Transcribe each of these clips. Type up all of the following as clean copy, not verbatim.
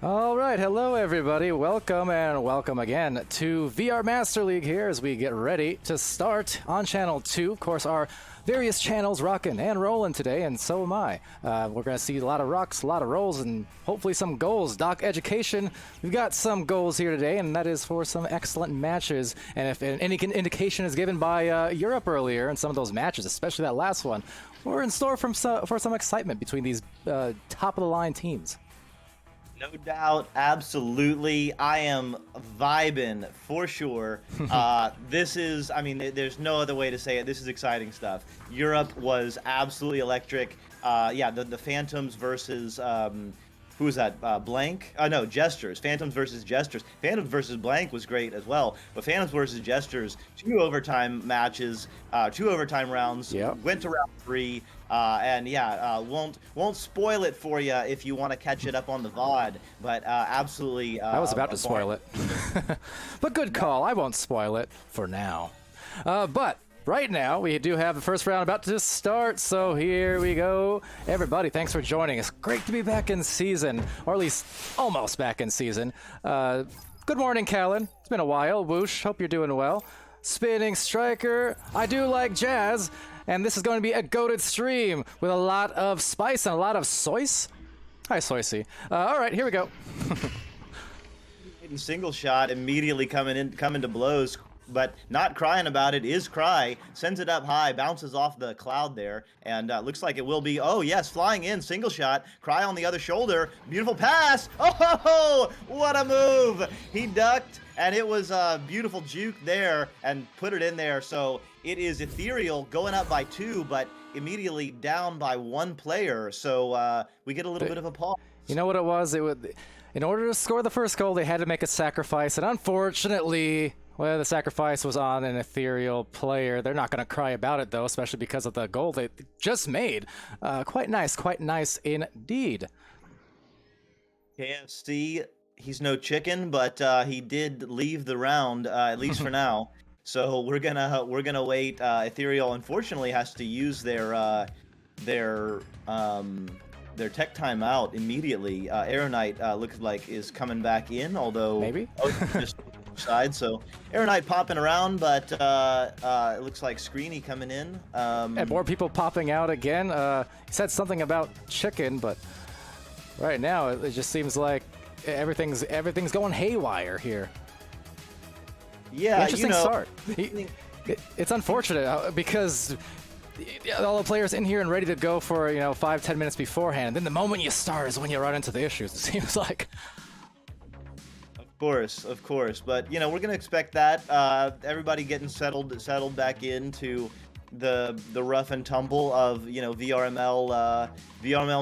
All right, hello everybody. Welcome and welcome again to VR Master League here as we get ready to start on Channel 2. Of course, our various channels rocking and rolling today, and so am I. We're going to see a lot of rocks, a lot of rolls, and hopefully some goals. Doc Education, we've got some goals here today, and that is for some excellent matches. And if any indication is given by Europe earlier in some of those matches, especially that last one, we're in store for some excitement between these top-of-the-line teams. No doubt, absolutely. I am vibing for sure. This is, I mean, there's no other way to say it. This is exciting stuff. Europe was absolutely electric. Yeah, the Phantoms versus, who was that? Blank? No, Gestures. Phantoms versus Gestures. Phantoms versus Blank was great as well. But Phantoms versus Gestures, 2 overtime matches, 2 overtime rounds. Yep. Went to round 3. And yeah, won't spoil it for you if you want to catch it up on the VOD, but absolutely. I was about to spoil it, but good call. I won't spoil it for now. But right now we do have the first round about to start, so here we go. Everybody, thanks for joining. It's great to be back in season, or at least almost back in season. Good morning, Callan. It's been a while. Whoosh, hope you're doing well. Spinning Striker, I do like jazz. And this is going to be a goated stream with a lot of spice and a lot of soice. Hi, Soicey. All right, here we go. Single shot immediately coming to blows, but not crying about it is Cry. Sends it up high, bounces off the cloud there, and looks like it will be, oh yes, flying in, single shot. Cry on the other shoulder, beautiful pass. Oh, what a move. He ducked, and it was a beautiful juke there and put it in there. So it is Ethereal going up by 2, but immediately down by 1 player. So we get a little bit of a pause. You know what it was? In order to score the first goal, they had to make a sacrifice, and unfortunately, well, the sacrifice was on an Ethereal player. They're not going to cry about it, though, especially because of the goal they just made. Quite nice indeed. KFC, he's no chicken, but he did leave the round, at least for now. So we're gonna wait. Ethereal unfortunately has to use their tech timeout immediately. Aeronite looks like is coming back in, although maybe just side. So Aeronite popping around, but it looks like Screeny coming in. And more people popping out again. He said something about chicken, but right now it just seems like everything's going haywire here. Yeah, interesting start. It's unfortunate because all the players in here and ready to go for 5-10 minutes beforehand. And then the moment you start is when you run into the issues. It seems like. Of course, but we're gonna expect that. Everybody getting settled back into the rough and tumble of VRML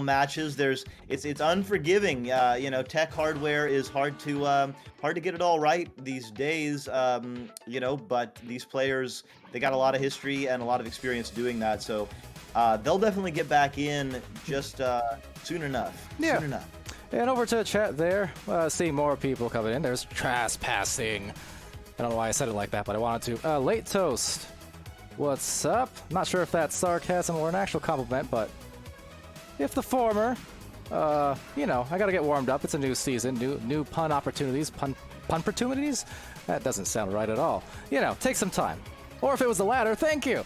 matches. It's unforgiving. Tech hardware is hard to get it all right these days. But these players, they got a lot of history and a lot of experience doing that. So they'll definitely get back in just soon enough. Yeah. Soon enough. And over to the chat there, seeing more people coming in. There's trespassing. I don't know why I said it like that, but I wanted to. Late Toast. What's up? Not sure if that's sarcasm or an actual compliment, but if the former, I gotta get warmed up. It's a new season, new pun opportunities, pun opportunities? That doesn't sound right at all. Take some time. Or if it was the latter, thank you.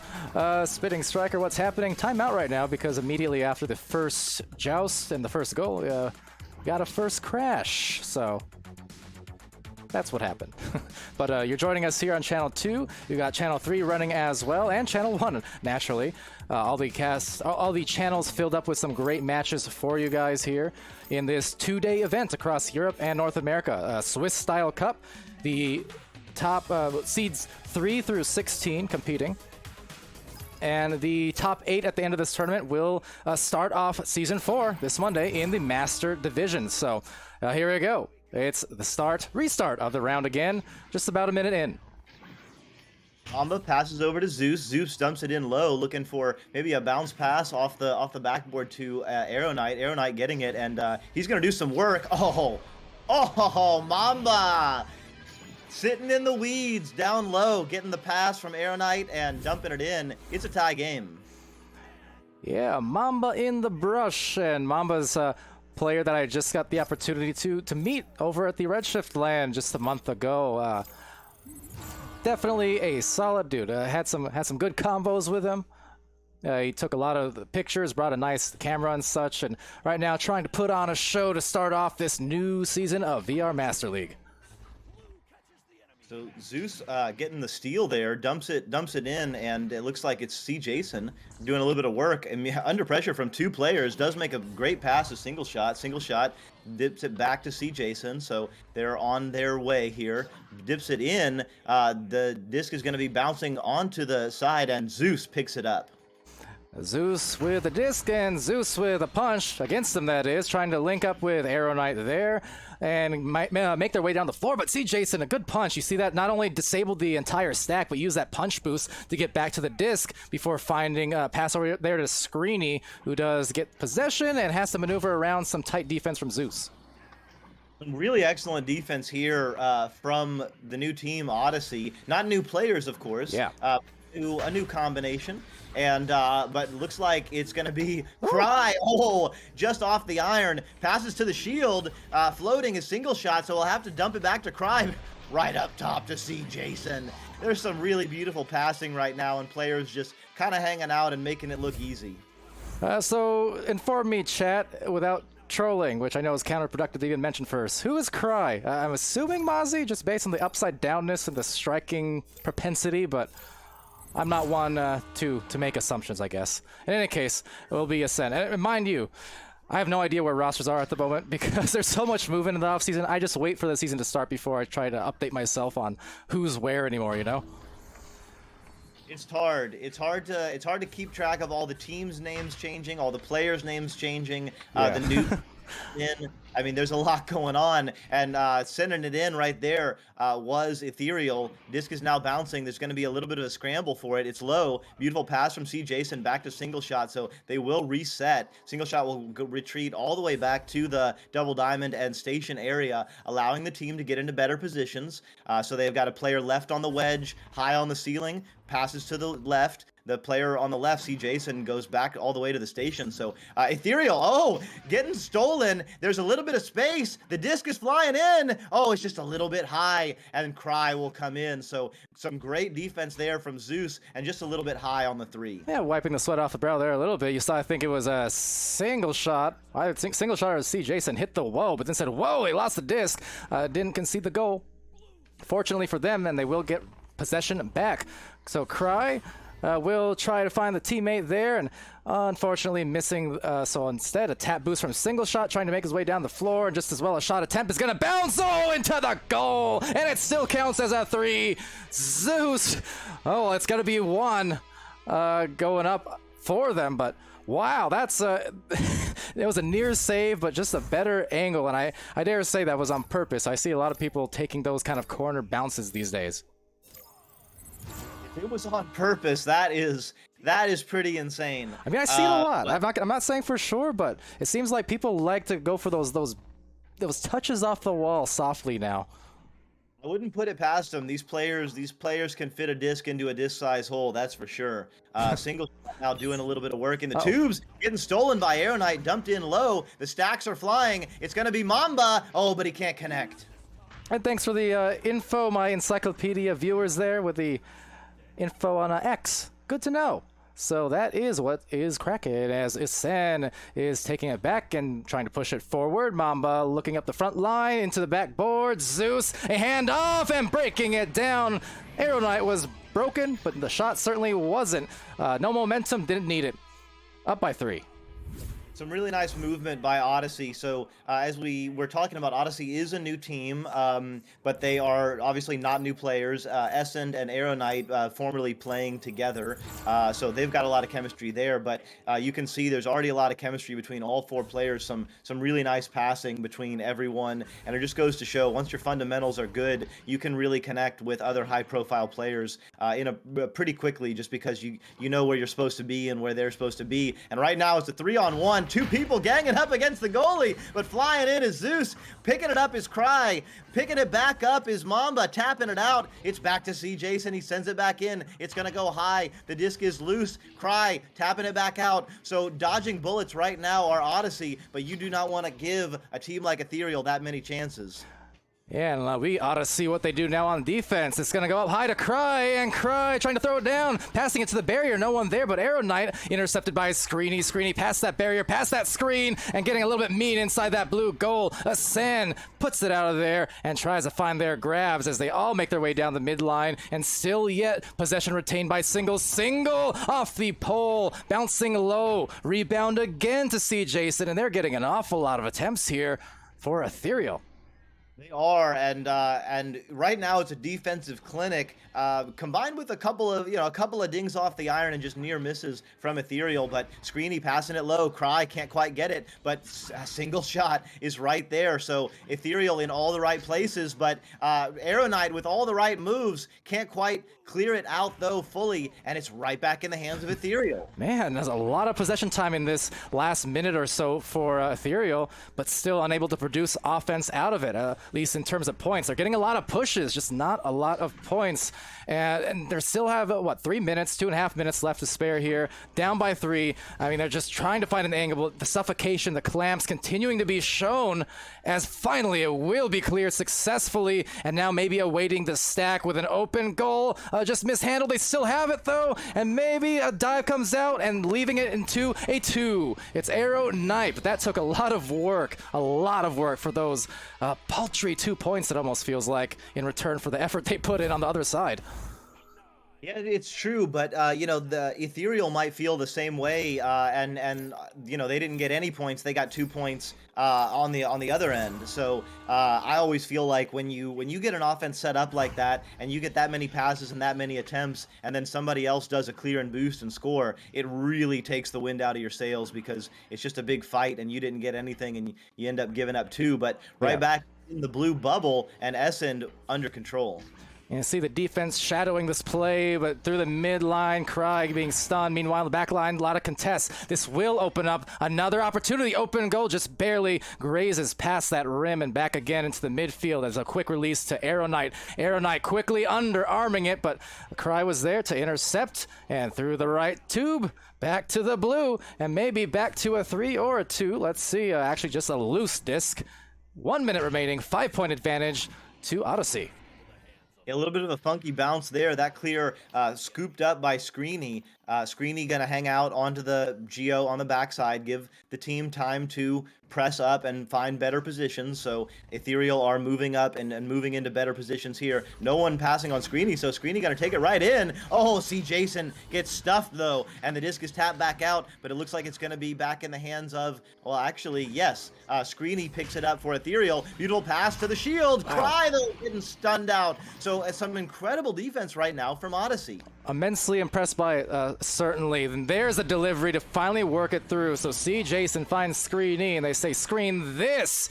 Spitting Striker, what's happening? Timeout right now because immediately after the first joust and the first goal, got a first crash. So that's what happened. But you're joining us here on Channel 2. You've got Channel 3 running as well, and Channel 1, naturally. All the channels filled up with some great matches for you guys here in this 2-day event across Europe and North America. Swiss-style cup. The top seeds 3 through 16 competing. And the top 8 at the end of this tournament will start off Season 4 this Monday in the Master Division. So here we go. It's the restart of the round again, just about a minute in. Mamba passes over to Zeus. Zeus dumps it in low, looking for maybe a bounce pass off the backboard to Aeronite. Aeronite getting it, and he's going to do some work. Oh, Mamba! Sitting in the weeds, down low, getting the pass from Aeronite and dumping it in. It's a tie game. Yeah, Mamba in the brush, and Mamba's player that I just got the opportunity to meet over at the Redshift LAN just a month ago. Definitely a solid dude. Had some good combos with him. He took a lot of the pictures, brought a nice camera and such, and right now trying to put on a show to start off this new season of VR Master League. So Zeus getting the steal there, dumps it in, and it looks like it's C. Jason doing a little bit of work. And under pressure from two players, does make a great pass, a single shot, dips it back to C. Jason. So they're on their way here. Dips it in. The disc is going to be bouncing onto the side, and Zeus picks it up. Zeus with a disc and Zeus with a punch against him, that is, trying to link up with Arrow Knight there and might make their way down the floor. But see Jason, a good punch. You see that not only disabled the entire stack, but used that punch boost to get back to the disc before finding a pass over there to Screeny, who does get possession and has to maneuver around some tight defense from Zeus. Some really excellent defense here from the new team, Odyssey. Not new players, of course. Yeah. A new combination, and but looks like it's going to be Cry. Oh, just off the iron, passes to the shield, floating a single shot, so we'll have to dump it back to Cry. Right up top to see Jason. There's some really beautiful passing right now, and players just kind of hanging out and making it look easy. So inform me, chat, without trolling, which I know is counterproductive to even mention first. Who is Cry? I'm assuming Mozzie, just based on the upside downness and the striking propensity, but I'm not one to make assumptions, I guess. In any case, it will be Ascend. And mind you, I have no idea where rosters are at the moment because there's so much movement in the offseason. I just wait for the season to start before I try to update myself on who's where anymore, you know? It's hard. It's hard to keep track of all the teams' names changing, all the players' names changing, the new in. I mean, there's a lot going on, and sending it in right there was Ethereal. Disc is now bouncing. There's going to be a little bit of a scramble for it. It's low. Beautiful pass from C. Jason back to single shot, so they will reset. Single shot will retreat all the way back to the double diamond and station area, allowing the team to get into better positions. So they've got a player left on the wedge, high on the ceiling, passes to the left. The player on the left, C. Jason, goes back all the way to the station. So Ethereal, getting stolen. There's a little bit of space. The disc is flying in. Oh, it's just a little bit high, and Cry will come in. So some great defense there from Zeus, and just a little bit high on the three. Yeah, wiping the sweat off the brow there a little bit. You saw, I think it was a single shot. I think single shot or C. Jason hit the whoa, but then said, whoa, he lost the disc. Didn't concede the goal. Fortunately for them, and they will get possession back. So Cry will try to find the teammate there, and unfortunately missing. So instead, a tap boost from single shot, trying to make his way down the floor, and just as well a shot attempt is going to bounce into the goal, and it still counts as a 3. Zeus, it's going to be 1 going up for them, but wow, that's it was a near save, but just a better angle, and I dare say that was on purpose. I see a lot of people taking those kind of corner bounces these days. It was on purpose. That is pretty insane. I mean, I see it a lot. I'm not saying for sure, but it seems like people like to go for those touches off the wall softly now. I wouldn't put it past them. These players can fit a disc into a disc-size hole. That's for sure. Single now doing a little bit of work in the tubes, getting stolen by Arrow Knight, dumped in low. The stacks are flying. It's gonna be Mamba. Oh, but he can't connect. And thanks for the info, my encyclopedia viewers there with the info on X. Good to know. So that is what is cracking, as Isen is taking it back and trying to push it forward. Mamba looking up the front line into the backboard. Zeus, a handoff and breaking it down. Arrow Knight was broken, but the shot certainly wasn't. No momentum, didn't need it. Up by 3. Some really nice movement by Odyssey. So as we were talking about, Odyssey is a new team, but they are obviously not new players. Essend and Arrow Knight formerly playing together, so they've got a lot of chemistry there. But you can see there's already a lot of chemistry between all 4 players. Some really nice passing between everyone, and it just goes to show once your fundamentals are good, you can really connect with other high-profile players pretty quickly, just because you know where you're supposed to be and where they're supposed to be. And right now it's a 3-on-1. two people ganging up against the goalie, but flying in is Zeus. Picking it up is Cry. Picking it back up is Mamba, tapping it out. It's back to C. Jason. He sends it back in. It's going to go high. The disc is loose. Cry, tapping it back out. So dodging bullets right now are Odyssey, but you do not want to give a team like Ethereal that many chances. Yeah, and we ought to see what they do now on defense. It's going to go up high to Cry, and Cry trying to throw it down, passing it to the barrier. No one there, but Arrow Knight intercepted by Screeny. Screeny past that barrier, past that screen, and getting a little bit mean inside that blue goal. Asen puts it out of there and tries to find their grabs as they all make their way down the midline, and still yet possession retained by Single. Single off the pole, bouncing low. Rebound again to see Jason, and they're getting an awful lot of attempts here for Ethereal. They are, and right now it's a defensive clinic, combined with a couple of dings off the iron and just near misses from Ethereal. But Screeny passing it low, Cry can't quite get it, but a single shot is right there. So Ethereal in all the right places, but Arrow Knight with all the right moves can't quite clear it out though fully, and it's right back in the hands of Ethereal. Man, there's a lot of possession time in this last minute or so for Ethereal, but still unable to produce offense out of it. At least in terms of points. They're getting a lot of pushes, just not a lot of points. And they still have, 3 minutes, 2.5 minutes left to spare here. Down by 3. I mean, they're just trying to find an angle. The suffocation, the clamps continuing to be shown as finally it will be cleared successfully. And now maybe awaiting the stack with an open goal. Just mishandled. They still have it though. And maybe a dive comes out and leaving it into a 2. It's Arrow Knight. But that took a lot of work for those paltry 2 points, it almost feels like, in return for the effort they put in on the other side. Yeah, it's true, but the Ethereal might feel the same way, and they didn't get any points; they got 2 points on the other end. So I always feel like when you get an offense set up like that, and you get that many passes and that many attempts, and then somebody else does a clear and boost and score, it really takes the wind out of your sails because it's just a big fight, and you didn't get anything, and you end up giving up 2. But right back in the blue bubble, and Essend under control. You see the defense shadowing this play, but through the midline, Cry being stunned. Meanwhile, the back line, a lot of contests. This will open up another opportunity. Open goal just barely grazes past that rim and back again into the midfield as a quick release to Arrow Knight. Arrow Knight quickly underarming it, but Cry was there to intercept, and through the right tube, back to the blue, and maybe back to a 3 or a 2. Let's see, actually just a loose disc. 1 minute remaining, 5-point advantage to Odyssey. A little bit of a funky bounce there. That clear scooped up by Screeny. Screeny going to hang out onto the Geo on the backside, give the team time to press up and find better positions. So Ethereal are moving up and moving into better positions here. No one passing on Screeny, so Screeny going to take it right in. Oh, see, Jason gets stuffed, though, and the disc is tapped back out, but it looks like it's going to be back in the hands of, well, actually, yes. Screeny picks it up for Ethereal. Beautiful pass to the shield. Wow. Cry, though, getting stunned out. So some incredible defense right now from Odyssey. Immensely impressed by it, certainly. Then there's a delivery to finally work it through. So see Jason finds Screeny, and they say, screen this,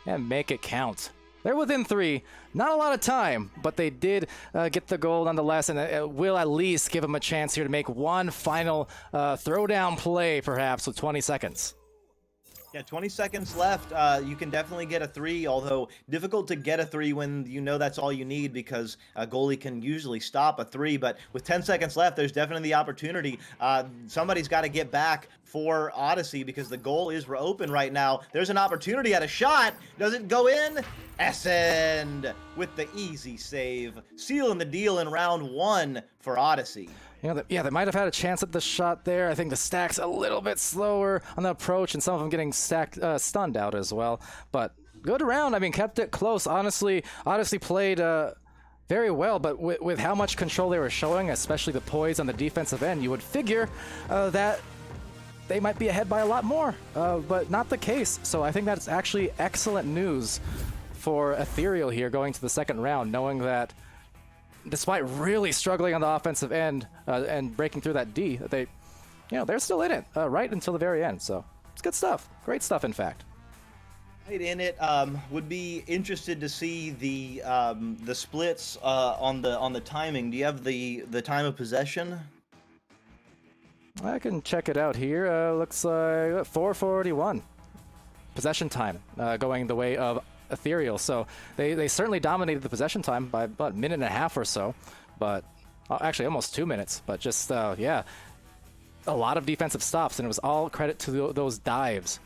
and make it count. They're within 3. Not a lot of time, but they did get the goal nonetheless, and it will at least give them a chance here to make one final throwdown play, perhaps, with 20 seconds. Yeah, 20 seconds left. You can definitely get a 3, although difficult to get a 3 when you know that's all you need because a goalie can usually stop a 3. But with 10 seconds left, there's definitely the opportunity. Somebody's got to get back for Odyssey because the goal is open right now. There's an opportunity at a shot. Does it go in? Essend with the easy save, sealing the deal in round 1 for Odyssey. They might have had a chance at the shot there. I think the stack's a little bit slower on the approach, and some of them getting stunned out as well. But good round. I mean, kept it close. Honestly, Odyssey played very well, but with how much control they were showing, especially the poise on the defensive end, you would figure that they might be ahead by a lot more, but not the case. So I think that's actually excellent news for Ethereal here going to the second round, knowing that despite really struggling on the offensive end and breaking through that D, they're still in it right until the very end. So it's good stuff. Great stuff, in fact. Right in it. Would be interested to see the splits on the timing. Do you have the time of possession? I can check it out here. Looks like 441 possession time going the way of Ethereal. So they certainly dominated the possession time by about a minute and a half or so. But actually almost 2 minutes. But just, yeah, a lot of defensive stops. And it was all credit to those dives.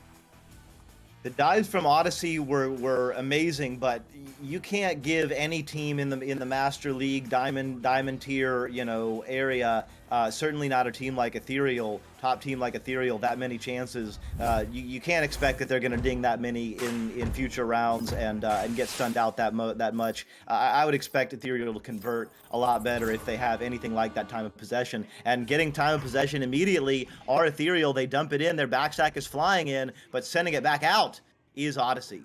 The dives from Odyssey were amazing, but you can't give any team in the Master League diamond tier, you know, area, certainly not a team like Ethereal, top team like Ethereal, that many chances. You can't expect that they're going to ding that many in future rounds and get stunned out that much. I would expect Ethereal to convert a lot better if they have anything like that time of possession. And getting time of possession immediately, or Ethereal, they dump it in, their backstack is flying in, but sending it back out is Odyssey.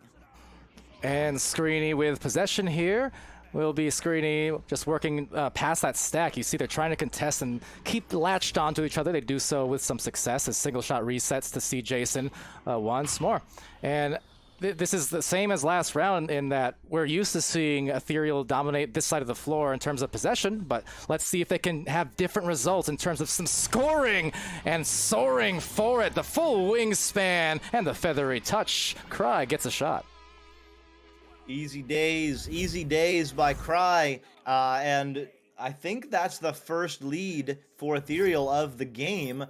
And Screeny with possession here. Will be Screeny just working past that stack. You see they're trying to contest and keep latched onto each other. They do so with some success as single shot resets to see Jason once more. And this is the same as last round in that we're used to seeing Ethereal dominate this side of the floor in terms of possession, but let's see if they can have different results in terms of some scoring and soaring for it. The full wingspan and the feathery touch. Cry gets a shot. Easy days by Cry, and I think that's the first lead for Ethereal of the game,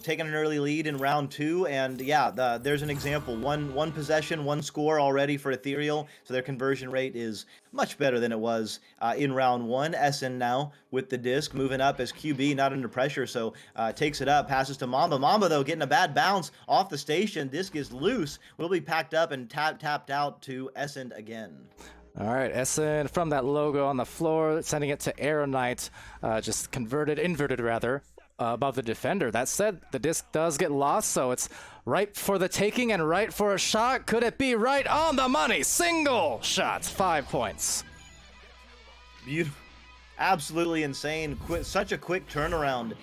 taking an early lead in round 2, and yeah, there's an example. One possession, one score already for Ethereal, so their conversion rate is much better than it was in round 1. SN now with the disc, moving up as QB, not under pressure, so takes it up, passes to Mamba. Mamba, though, getting a bad bounce off the station. Disc is loose, will be packed up and tapped out to SN again. All right, Essen from that logo on the floor, sending it to Aeronite, just inverted rather, above the defender. That said, the disc does get lost, so it's ripe for the taking and right for a shot. Could it be right on the money? Single shots, 5 points. Beautiful. Absolutely insane. Such a quick turnaround.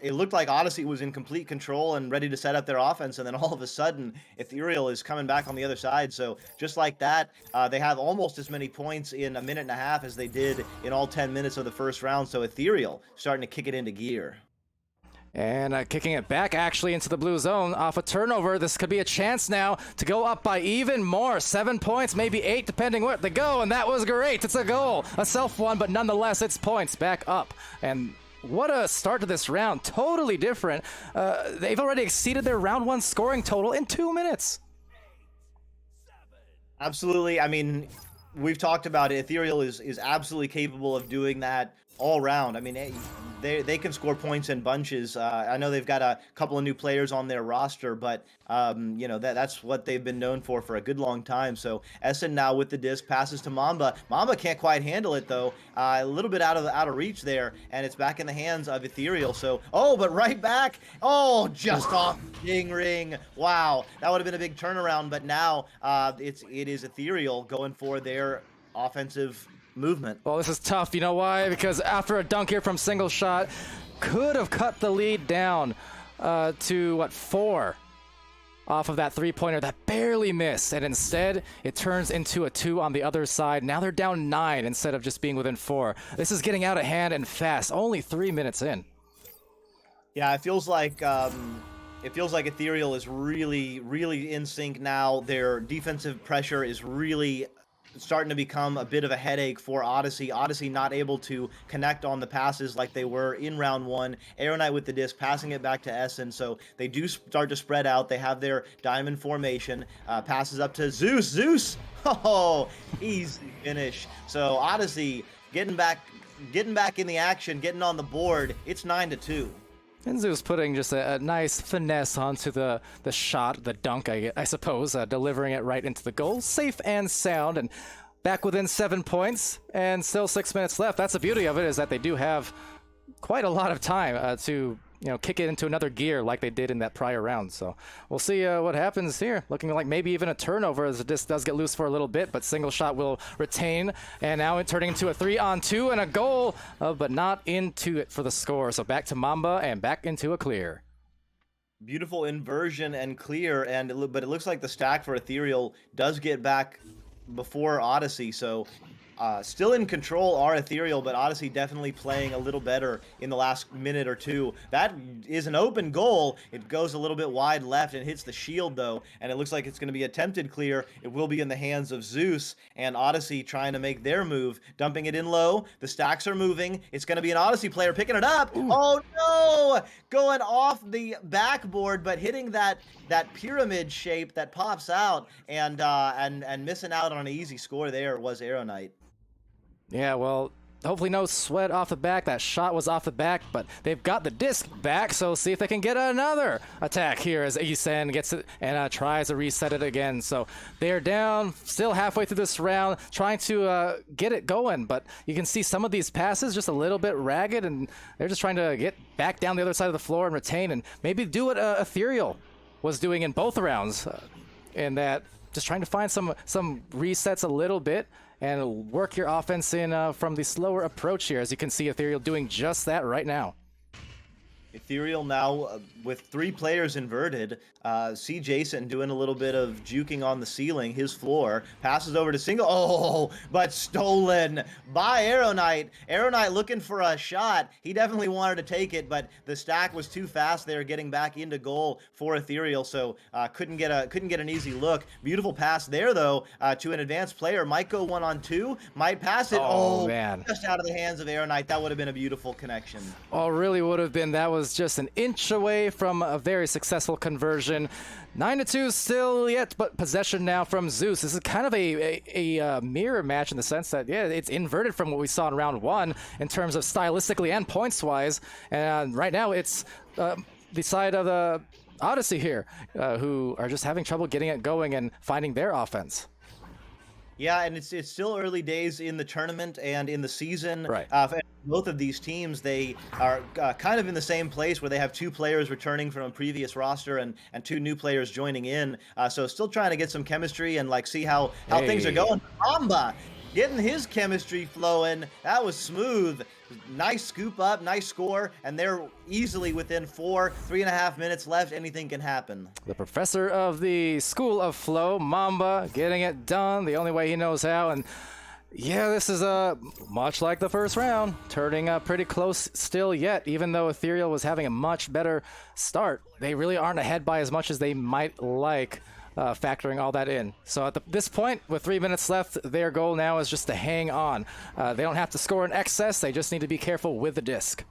It looked like Odyssey was in complete control and ready to set up their offense, and then all of a sudden, Ethereal is coming back on the other side. So just like that, they have almost as many points in a minute and a half as they did in all 10 minutes of the first round. So Ethereal starting to kick it into gear. And kicking it back actually into the blue zone off a turnover. This could be a chance now to go up by even more. 7 points, maybe 8, depending where they go. And that was great. It's a goal, a self one, but nonetheless, it's points back up. And what a start to this round. Totally different. They've already exceeded their round 1 scoring total in 2 minutes. Absolutely. I mean, we've talked about it. Ethereal is absolutely capable of doing that all round. I mean, they can score points in bunches. I know they've got a couple of new players on their roster, but you know, that's what they've been known for a good long time. So Essen now with the disc passes to Mamba. Mamba can't quite handle it though. A little bit out of reach there, and it's back in the hands of Ethereal. So but right back. Oh, just off ding ring. Wow, that would have been a big turnaround. But now it is Ethereal going for their offensive movement. Well, this is tough. You know why? Because after a dunk here from single shot, could have cut the lead down to, what, 4 off of that three-pointer that barely missed. And instead, it turns into a 2 on the other side. Now they're down 9 instead of just being within 4. This is getting out of hand and fast. Only 3 minutes in. Yeah, it feels like Ethereal is really in sync now. Their defensive pressure is really starting to become a bit of a headache for Odyssey. Odyssey not able to connect on the passes like they were in round 1. Aeronite with the disc, passing it back to Essen, so they do start to spread out. They have their diamond formation. Passes up to Zeus. Zeus! Oh, easy finish. So Odyssey getting back in the action, getting on the board. It's 9-2. And Zeus putting just a nice finesse onto the shot, the dunk, I suppose, delivering it right into the goal. Safe and sound, and back within 7 points, and still 6 minutes left. That's the beauty of it, is that they do have quite a lot of time to kick it into another gear like they did in that prior round. So we'll see what happens here. Looking like maybe even a turnover as the disc does get loose for a little bit, but single shot will retain. And now it turning into a 3-on-2 and a goal, but not into it for the score. So back to Mamba and back into a clear. Beautiful inversion and clear, but it looks like the stack for Ethereal does get back before Odyssey. So Still in control are Ethereal, but Odyssey definitely playing a little better in the last minute or two. That is an open goal. It goes a little bit wide left and hits the shield, though, and it looks like it's going to be attempted clear. It will be in the hands of Zeus, and Odyssey trying to make their move, dumping it in low. The stacks are moving. It's going to be an Odyssey player picking it up. Ooh. Oh, no! Going off the backboard, but hitting that pyramid shape that pops out, and missing out on an easy score there was Arrow Knight. Yeah, well, hopefully no sweat off the back. That shot was off the back, but they've got the disc back, so see if they can get another attack here as Isen gets it and tries to reset it again. So they're down, still halfway through this round, trying to get it going, but you can see some of these passes just a little bit ragged, and they're just trying to get back down the other side of the floor and retain, and maybe do what Ethereal was doing in both rounds, in that just trying to find some resets a little bit, and work your offense in from the slower approach here. As you can see, Ethereal doing just that right now. Ethereal now with 3 players inverted. See Jason doing a little bit of juking on the ceiling, his floor. Passes over to Single. Oh, but stolen by Arrow Knight. Arrow Knight looking for a shot. He definitely wanted to take it, but the stack was too fast there, getting back into goal for Ethereal, so couldn't get an easy look. Beautiful pass there, though, to an advanced player. Might go 1-on-2. Might pass it. Oh, man. Just out of the hands of Arrow Knight. That would have been a beautiful connection. Oh, really would have been. That was just an inch away from a very successful conversion. 9-2 still yet, but possession now from Zeus. This is kind of a mirror match in the sense that, yeah, it's inverted from what we saw in round 1 in terms of stylistically and points-wise. And right now it's the side of the Odyssey here, who are just having trouble getting it going and finding their offense. Yeah, and it's still early days in the tournament and in the season. Right. Both of these teams, they are kind of in the same place where they have 2 players returning from a previous roster and 2 new players joining in. So still trying to get some chemistry and see how things are going. Amba getting his chemistry flowing. That was smooth. Nice scoop up, nice score, and they're easily within 3.5 minutes left. Anything can happen. The professor of the School of Flow, Mamba, getting it done the only way he knows how. And yeah, this is much like the first round, turning pretty close still yet, even though Ethereal was having a much better start. They really aren't ahead by as much as they might like. Factoring all that in. So at this point, with 3 minutes left, their goal now is just to hang on. They don't have to score in excess, they just need to be careful with the disc.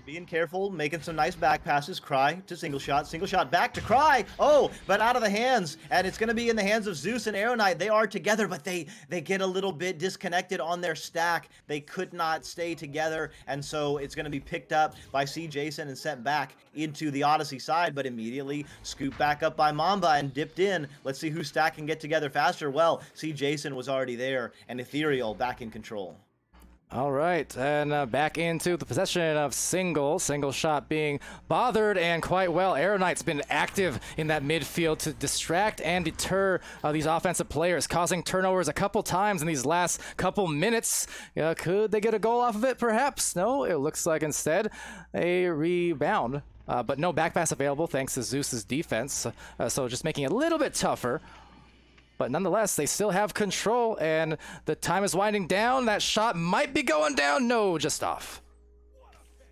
Being careful, making some nice back passes. Cry to single shot back to Cry. Oh, but out of the hands, and it's going to be in the hands of Zeus and Arrow Knight. They are together, but they get a little bit disconnected on their stack. They could not stay together, and so it's going to be picked up by C. Jason and sent back into the Odyssey side, but immediately scooped back up by Mamba and dipped in. Let's see whose stack can get together faster. Well, C. Jason was already there, and Ethereal back in control. All right, and back into the possession of single shot being bothered, and quite well. Arrow Knight's been active in that midfield to distract and deter these offensive players, causing turnovers a couple times in these last couple minutes. Could they get a goal off of it, perhaps? No, it looks like instead a rebound. But no back pass available thanks to Zeus's defense, so just making it a little bit tougher. But nonetheless, they still have control, and the time is winding down. That shot might be going down. No, just off.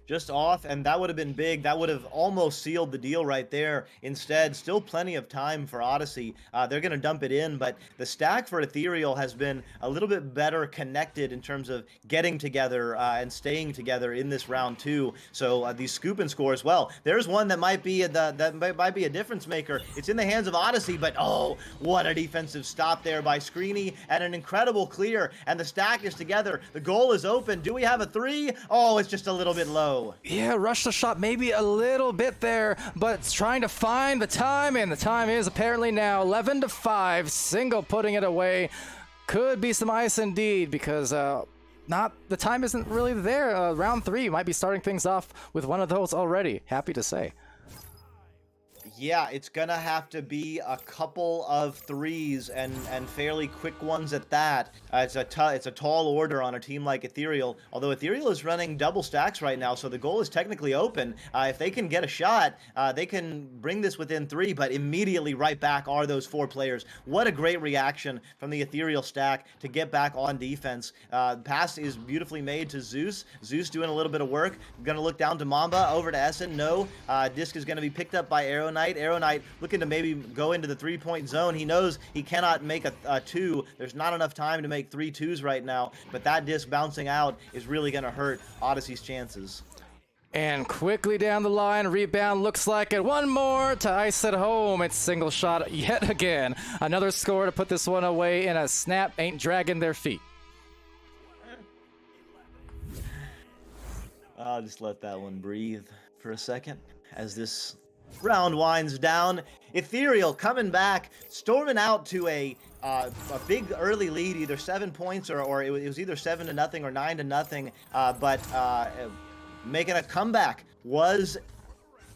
Just off, and that would have been big. That would have almost sealed the deal right there. Instead, still plenty of time for Odyssey. They're going to dump it in, but the stack for Ethereal has been a little bit better connected in terms of getting together and staying together in this round 2. So these scoop and scores, well, there's one that might be a difference maker. It's in the hands of Odyssey, but oh, what a defensive stop there by Screeny, and an incredible clear, and the stack is together. The goal is open. Do we have a 3? Oh, it's just a little bit low. Yeah, rush the shot maybe a little bit there, but it's trying to find the time, and the time is apparently now 11-5. Single putting it away. Could be some ice indeed, because the time isn't really there. Round 3 might be starting things off with one of those already. Happy to say. Yeah, it's gonna have to be a couple of threes and fairly quick ones at that. It's a tall order on a team like Ethereal. Although Ethereal is running double stacks right now, so the goal is technically open. If they can get a shot, they can bring this within 3. But immediately right back are those 4 players. What a great reaction from the Ethereal stack to get back on defense. Pass is beautifully made to Zeus. Zeus doing a little bit of work. Gonna look down to Mamba over to Essen. No, disc is gonna be picked up by Arrow Knight. Arrow Knight looking to maybe go into the 3-point zone. He knows he cannot make a 2. There's not enough time to make 3 2s right now, but that disc bouncing out is really going to hurt Odyssey's chances. And quickly down the line, rebound looks like it. One more to ice it home. It's single shot yet again. Another score to put this one away, and a snap ain't dragging their feet. I'll just let that one breathe for a second as this round winds down. Ethereal coming back, storming out to a big early lead, either 7 points or it was either 7-0 or 9-0. But making a comeback was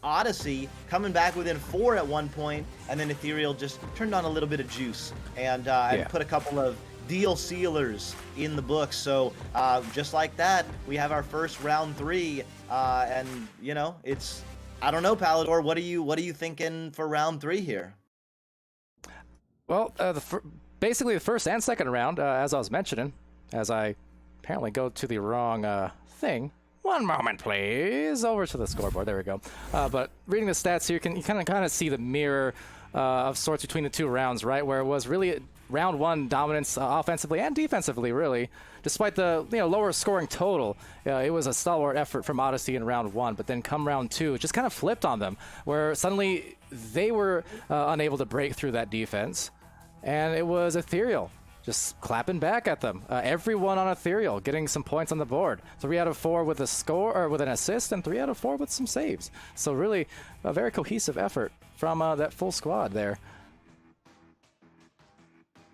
Odyssey, coming back within 4 at one point, and then Ethereal just turned on a little bit of juice and put a couple of deal sealers in the books. So just like that, we have our first round 3, and you know, it's, I don't know, Palador, what are you thinking for round 3 here? Well, basically the first and second round, as I was mentioning, as I apparently go to the wrong thing. One moment, please. Over to the scoreboard. There we go. But reading the stats here, you kind of see the mirror of sorts between the 2 rounds, right? Where it was really round 1 dominance offensively and defensively, really. Despite the lower scoring total, it was a stalwart effort from Odyssey in round 1. But then come round 2, it just kind of flipped on them, where suddenly they were unable to break through that defense, and it was Ethereal just clapping back at them. Everyone on Ethereal getting some points on the board. 3 out of 4 with a score or with an assist, and 3 out of 4 with some saves. So really a very cohesive effort from that full squad there.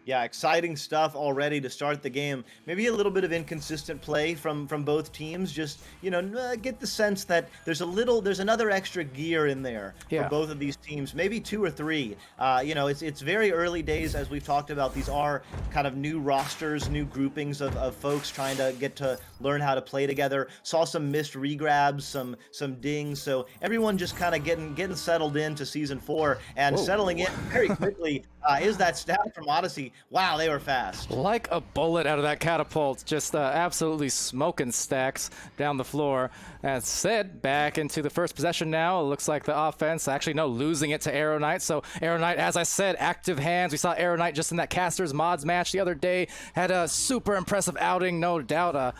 Yeah, exciting stuff already to start the game. Maybe a little bit of inconsistent play from both teams. Just, get the sense that there's another extra gear in there for both of these teams. Maybe 2 or 3. It's very early days, as we've talked about. These are kind of new rosters, new groupings of folks trying to get to learn how to play together. Saw some missed regrabs, some dings. So everyone just kind of getting settled into season 4 and settling in very quickly. Is that stat from Odyssey? Wow, they were fast. Like a bullet out of that catapult, just absolutely smoking stacks down the floor. As said, back into the first possession now. It looks like the offense, actually, no, losing it to Arrow Knight. So Arrow Knight, as I said, active hands. We saw Arrow Knight just in that Casters Mods match the other day. Had a super impressive outing, no doubt.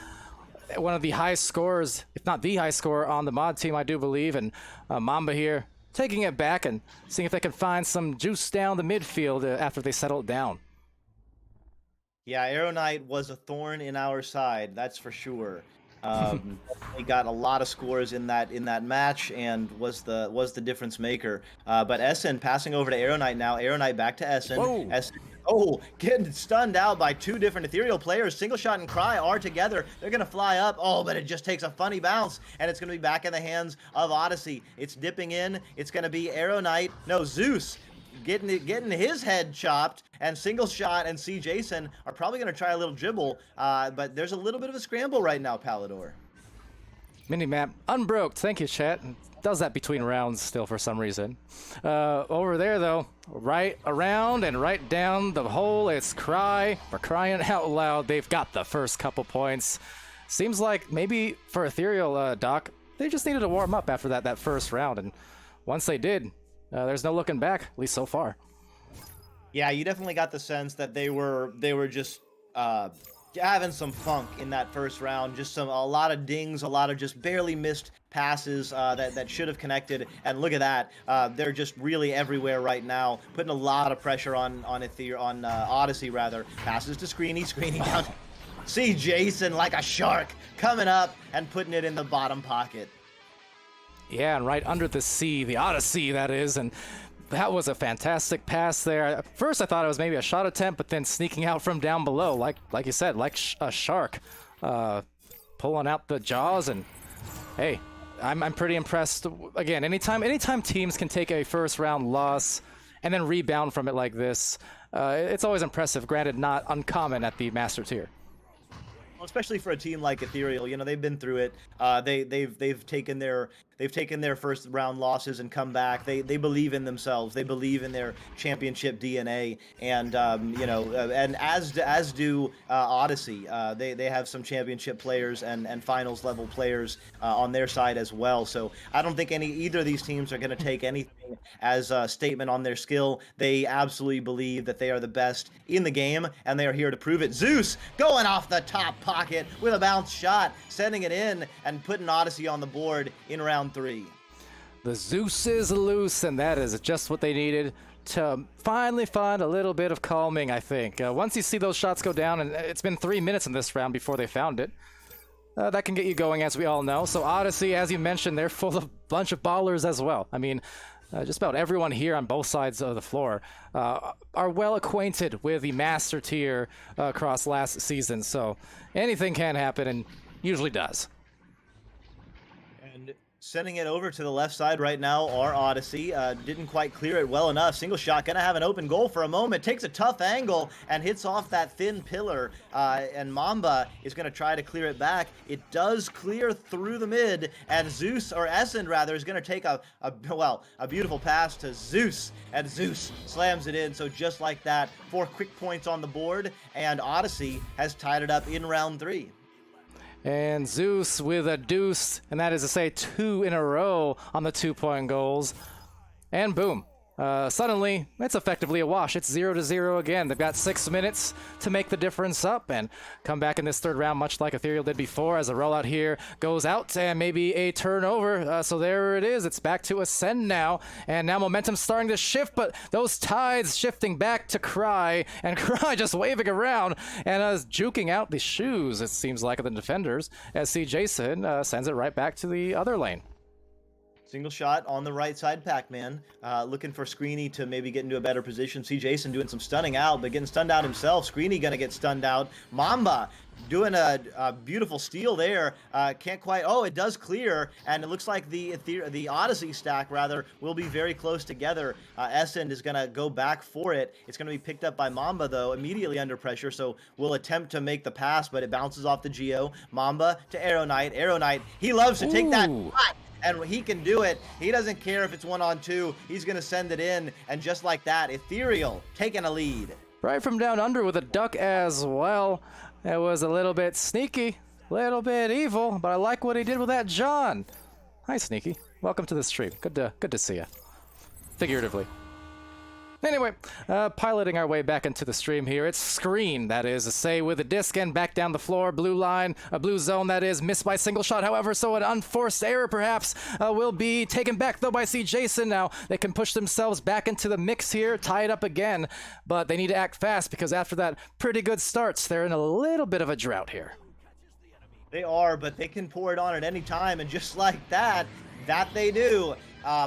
One of the high scorers, if not the high scorer on the mod team, I do believe. And Mamba here, taking it back and seeing if they can find some juice down the midfield after they settle it down. Yeah, Arrow Knight was a thorn in our side, that's for sure. He got a lot of scores in that match and was the difference maker. But Essen passing over to Arrow Knight now. Arrow Knight back to Essen. Whoa. Essen, getting stunned out by 2 different Ethereal players. Single Shot and Cry are together. They're going to fly up. Oh, but it just takes a funny bounce, and it's going to be back in the hands of Odyssey. It's dipping in. It's going to be Arrow Knight. No, Zeus getting his head chopped, and Single Shot and C. Jason are probably going to try a little dribble, but there's a little bit of a scramble right now, Palador. Minimap unbroked. Thank you, chat. Does that between rounds still for some reason. Over there, though, right around and right down the hole, it's Cry. For crying out loud, they've got the first couple points. Seems like maybe for Ethereal, Doc, they just needed to warm up after that first round, and once they did, there's no looking back, at least so far. Yeah, you definitely got the sense that they were just having some funk in that first round. Just a lot of dings, a lot of just barely missed passes that should have connected. And look at that, they're just really everywhere right now, putting a lot of pressure on Odyssey rather. Passes to Screeny down. See Jason like a shark coming up and putting it in the bottom pocket. Yeah, and right under the sea, the Odyssey, that is, and that was a fantastic pass there. At first, I thought it was maybe a shot attempt, but then sneaking out from down below, like you said, like a shark, pulling out the jaws, and hey, I'm pretty impressed. Again, anytime teams can take a first round loss and then rebound from it like this, it's always impressive. Granted, not uncommon at the Master Tier. Well, especially for a team like Ethereal, you know, they've been through it. They've taken their first round losses and come back. They believe in themselves. They believe in their championship DNA, and you know, and as do Odyssey. They have some championship players and finals level players on their side as well. So I don't think either of these teams are going to take anything as a statement on their skill. They absolutely believe that they are the best in the game, and they are here to prove it. Zeus going off the top pocket with a bounce shot, sending it in and putting Odyssey on the board in round 3. The Zeus is loose, and that is just what they needed to finally find a little bit of calming, I think. Once you see those shots go down, and it's been 3 minutes in this round before they found it, that can get you going, as we all know. So Odyssey, as you mentioned, they're full of a bunch of ballers as well. I mean, just about everyone here on both sides of the floor are well acquainted with the Master Tier across last season. So anything can happen, and usually does. And sending it over to the left side right now are Odyssey. Didn't quite clear it well enough. Single shot, gonna have an open goal for a moment. Takes a tough angle and hits off that thin pillar. And Mamba is gonna try to clear it back. It does clear through the mid, and Zeus, or Essend rather, is gonna take a beautiful pass to Zeus, and Zeus slams it in. So just like that, 4 quick points on the board, and Odyssey has tied it up in round 3. And Zeus with a deuce, and that is to say 2 in a row on the 2-point goals. And boom. Suddenly, it's effectively a wash. It's 0-0 again. They've got 6 minutes to make the difference up and come back in this third round, much like Ethereal did before, as a rollout here goes out and maybe a turnover. So there it is. It's back to Ascend now, and now momentum's starting to shift, but those tides shifting back to Cry, and Cry just waving around and juking out the shoes, it seems like, of the defenders, as see Jason sends it right back to the other lane. Single shot on the right side, Pac-Man. Looking for Screeny to maybe get into a better position. See Jason doing some stunning out, but getting stunned out himself. Screeny gonna get stunned out. Mamba doing a beautiful steal there. Can't quite. Oh, it does clear, and it looks like the Odyssey stack rather will be very close together. Essend is gonna go back for it. It's gonna be picked up by Mamba though, immediately under pressure. So we'll attempt to make the pass, but it bounces off the Geo. Mamba to Arrow Knight. Arrow Knight, he loves to take that shot. And he can do it. He doesn't care if it's 1-on-2. He's going to send it in. And just like that, Ethereal taking a lead. Right from down under with a duck as well. It was a little bit sneaky, a little bit evil, but I like what he did with that John. Hi, Sneaky. Welcome to the stream. Good to see you. Figuratively. Anyway, piloting our way back into the stream here. It's Screen, that is to say, with a disc and back down the floor. Blue line, a blue zone, that is, missed by single shot. However, so an unforced error perhaps will be taken back, though, by C. Jason. Now they can push themselves back into the mix here, tie it up again, but they need to act fast because after that pretty good starts, they're in a little bit of a drought here. They are, but they can pour it on at any time, and just like that they do.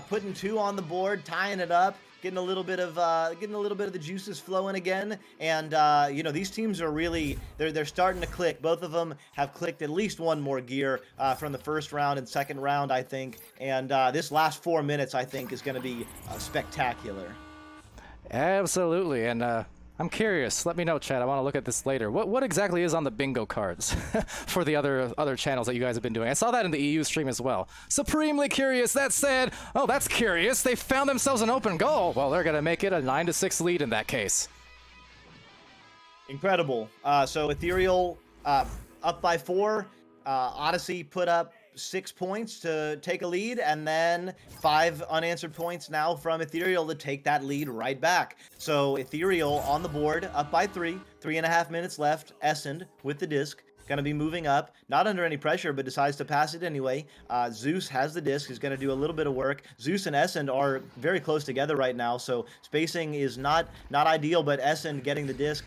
Putting 2 on the board, tying it up. Getting a little bit of the juices flowing again, and you know, these teams are really they're starting to click. Both of them have clicked at least one more gear from the first round and second round, I think. And this last 4 minutes, I think, is going to be spectacular. Absolutely, and I'm curious. Let me know, chat. I want to look at this later. What exactly is on the bingo cards for the other channels that you guys have been doing? I saw that in the EU stream as well. Supremely curious. That said, oh, that's curious. They found themselves an open goal. Well, they're gonna make it a 9-6 lead in that case. Incredible. So Ethereal up by 4. Odyssey put up 6 points to take a lead, and then 5 unanswered points now from Ethereal to take that lead right back. So Ethereal on the board, up by 3, 3.5 minutes left. Essend with the disc, gonna be moving up, not under any pressure, but decides to pass it anyway. Zeus has the disc, he's gonna do a little bit of work. Zeus and Essend are very close together right now, so spacing is not ideal, but Essend getting the disc,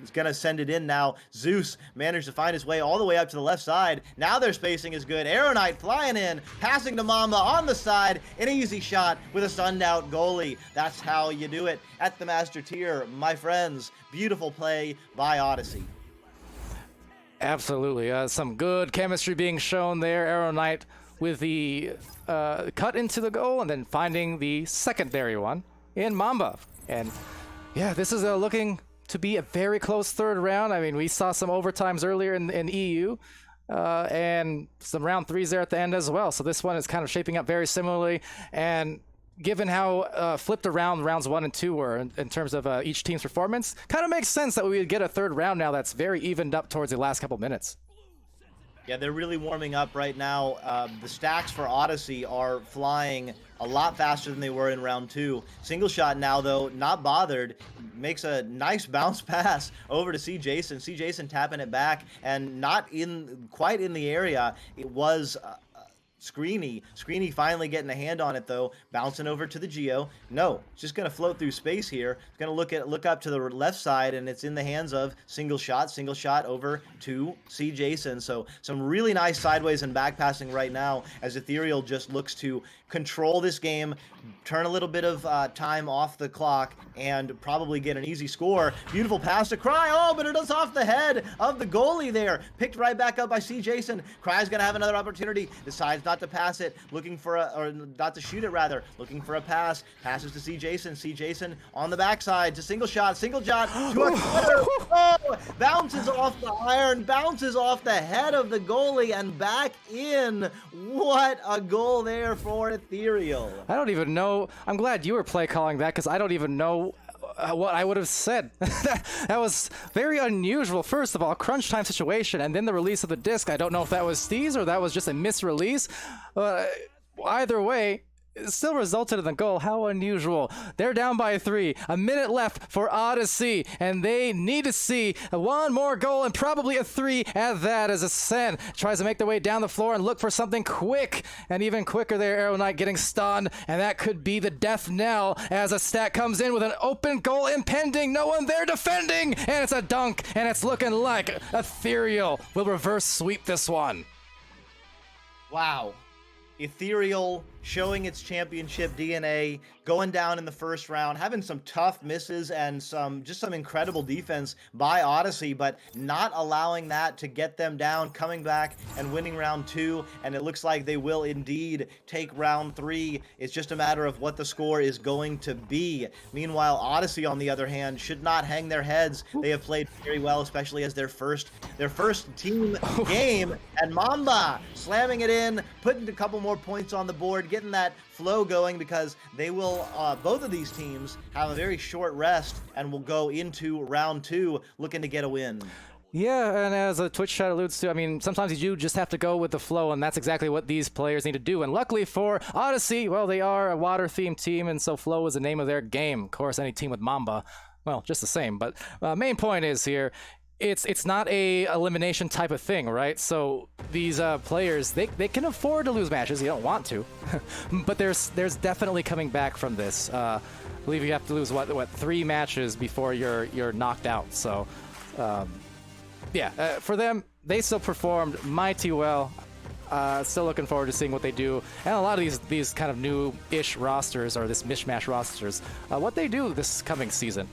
is gonna send it in now. Zeus managed to find his way all the way up to the left side. Now their spacing is good. Arrow Knight flying in, passing to Mamba on the side. An easy shot with a stunned out goalie. That's how you do it at the Master Tier, my friends. Beautiful play by Odyssey. Absolutely. Some good chemistry being shown there. Arrow Knight with the cut into the goal and then finding the secondary one in Mamba. And yeah, this is looking to be a very close third round. I mean, we saw some overtimes earlier in EU. And some round 3s there at the end as well. So this one is kind of shaping up very similarly. And given how flipped around rounds 1 and 2 were in terms of each team's performance, kind of makes sense that we would get a third round now that's very evened up towards the last couple minutes. Yeah, they're really warming up right now. The stacks for Odyssey are flying a lot faster than they were in round 2. Single shot now, though, not bothered. Makes a nice bounce pass over to C. Jason. C. Jason tapping it back and not quite in the area. It was Screeny. Screeny finally getting a hand on it, though. Bouncing over to the Geo. No, it's just going to float through space here. It's going to look up to the left side, and it's in the hands of Single Shot over to C. Jason. So some really nice sideways and back passing right now as Ethereal just looks to control this game, turn a little bit of time off the clock, and probably get an easy score. Beautiful pass to Cry. Oh, but it is off the head of the goalie there. Picked right back up by C. Jason. Cry's going to have another opportunity. Decides not to pass it, looking for or not to shoot it rather, looking for a pass. Passes to C. Jason. C. Jason on the backside to Single Shot to a cutter. Oh, bounces off the iron, bounces off the head of the goalie and back in. What a goal there for Ethereal. I don't even know. I'm glad you were play calling that because I don't even know what I would have said. That was very unusual. First of all, crunch time situation, and then the release of the disc. I don't know if that was Steez or that was just a misrelease. Either way, it still resulted in the goal. How unusual. They're down by 3. A minute left for Odyssey, and they need to see one more goal and probably a 3 at that as Ascend tries to make their way down the floor and look for something quick. And even quicker there, Arrow Knight getting stunned, and that could be the death knell as a stack comes in with an open goal impending. No one there defending, and it's a dunk, and it's looking like Ethereal will reverse sweep this one. Wow. Ethereal showing its championship DNA, going down in the first round, having some tough misses and some incredible defense by Odyssey, but not allowing that to get them down, coming back and winning round 2, and it looks like they will indeed take round 3. It's just a matter of what the score is going to be. Meanwhile, Odyssey, on the other hand, should not hang their heads. They have played very well, especially as their first team game, and Mamba slamming it in, putting a couple more points on the board, getting that flow going, because they will both of these teams have a very short rest and will go into round 2 looking to get a win. Yeah, and as a Twitch chat alludes to, I mean, sometimes you just have to go with the flow, and that's exactly what these players need to do. And luckily for Odyssey, well, they are a water-themed team, and so flow is the name of their game. Of course, any team with Mamba, well, just the same. But main point is here, it's not a elimination type of thing, right? So these players, they can afford to lose matches. You don't want to, but there's definitely coming back from this. I believe you have to lose what 3 matches before you're knocked out. So yeah, for them, they still performed mighty well. Still looking forward to seeing what they do, and a lot of these kind of new-ish rosters, or this mishmash rosters, what they do this coming season.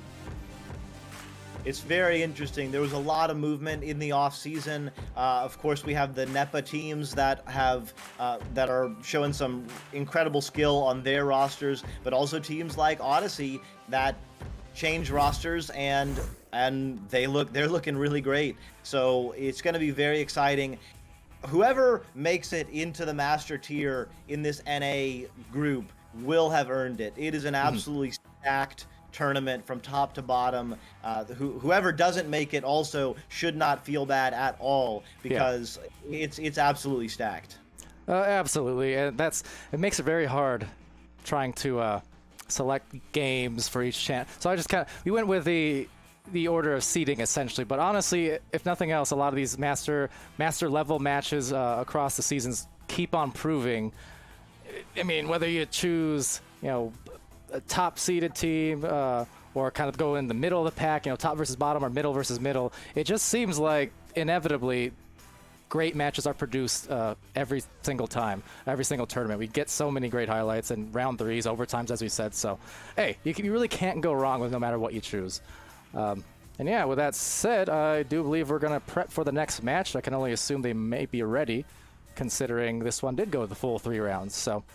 It's very interesting. There was a lot of movement in the off season. Of course, we have the NEPA teams that are showing some incredible skill on their rosters, but also teams like Odyssey that change rosters and they're looking really great. So it's going to be very exciting. Whoever makes it into the master tier in this NA group will have earned it. It is an absolutely stacked tournament from top to bottom. Whoever doesn't make it also should not feel bad at all, because it's absolutely stacked. Absolutely, and it makes it very hard trying to select games for each channel. So I just we went with the order of seeding essentially, but honestly, if nothing else, a lot of these master level matches across the seasons keep on proving. I mean, whether you choose, a top seeded team or kind of go in the middle of the pack, top versus bottom or middle versus middle, it just seems like inevitably great matches are produced every single time, every single tournament. We get so many great highlights and round 3s, overtimes, as we said. So, hey, you really can't go wrong with no matter what you choose. And yeah, with that said, I do believe we're going to prep for the next match. I can only assume they may be ready, considering this one did go the full 3 rounds. So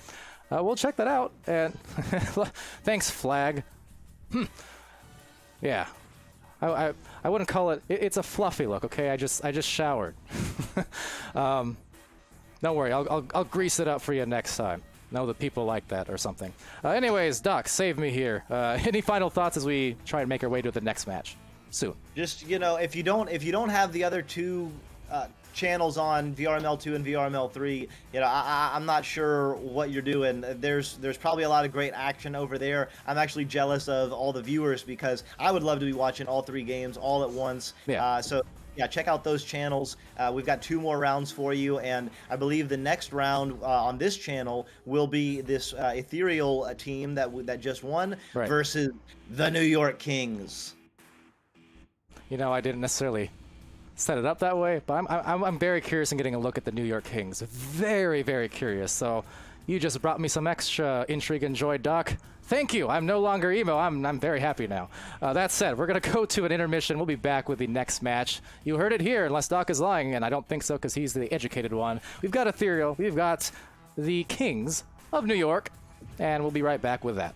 we'll check that out. And thanks, Flag. Yeah. I wouldn't call it, it's a fluffy look, okay? I just showered. Don't worry, I'll grease it up for you next time. Know that people like that or something. Anyways, Doc, save me here. Any final thoughts as we try and make our way to the next match soon? Just, you know, if you don't have the other 2 channels on, VRML 2 and VRML 3, you know, I'm not sure what you're doing. There's probably a lot of great action over there. I'm actually jealous of all the viewers because I would love to be watching all 3 games all at once. Yeah. So yeah, check out those channels. We've got 2 more rounds for you, and I believe the next round on this channel will be this ethereal team that just won versus the New York Kings. You know, I didn't necessarily set it up that way, but I'm very curious in getting a look at the New York Kings. Very, very curious. So you just brought me some extra intrigue and joy, Doc. Thank you. I'm no longer emo. I'm very happy now. That said, we're going to go to an intermission. We'll be back with the next match. You heard it here, unless Doc is lying, and I don't think so because he's the educated one. We've got Ethereal. We've got the Kings of New York, and we'll be right back with that.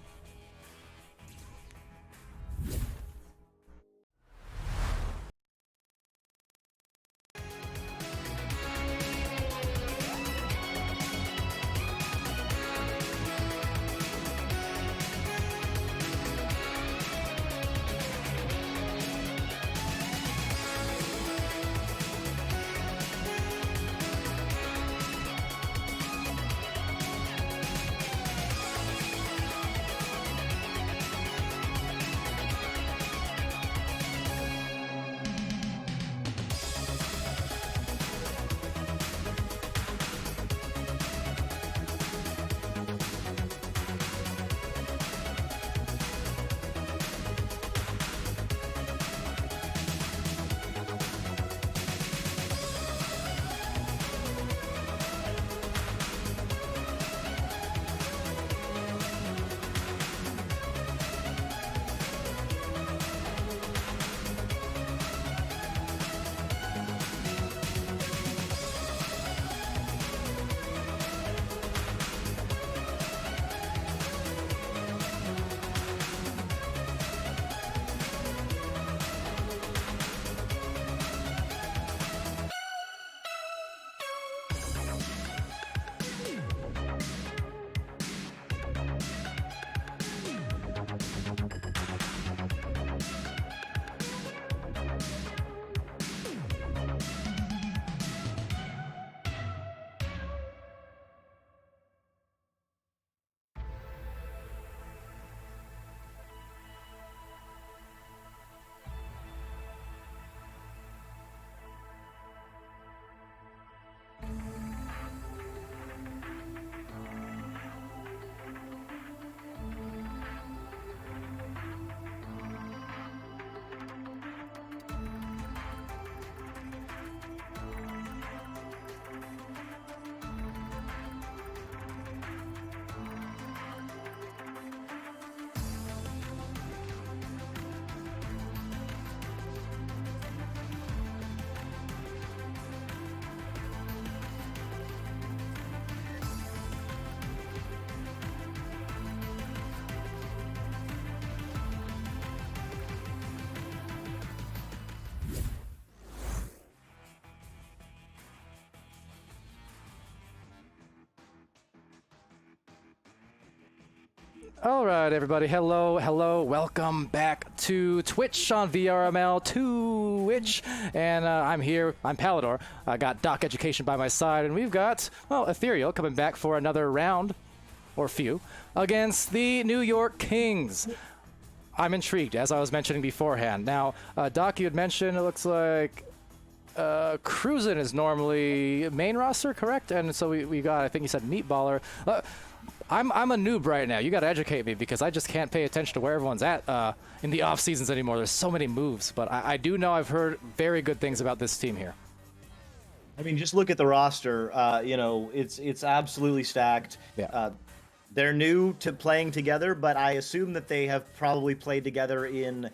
All right, everybody. Hello. Welcome back to Twitch on VRML Twitch. And I'm here. I'm Palador. I got Doc Education by my side, and we've got, well, Ethereal coming back for another round, or few, against the New York Kings. I'm intrigued, as I was mentioning beforehand. Now, Doc, you had mentioned it looks like Cruisin' is normally main roster, correct? And so we got, I think you said Meatballer. I'm a noob right now. You got to educate me because I just can't pay attention to where everyone's at in the off seasons anymore. There's so many moves, but I do know I've heard very good things about this team here. I mean, just look at the roster. You know, it's absolutely stacked. Yeah. They're new to playing together, but I assume that they have probably played together in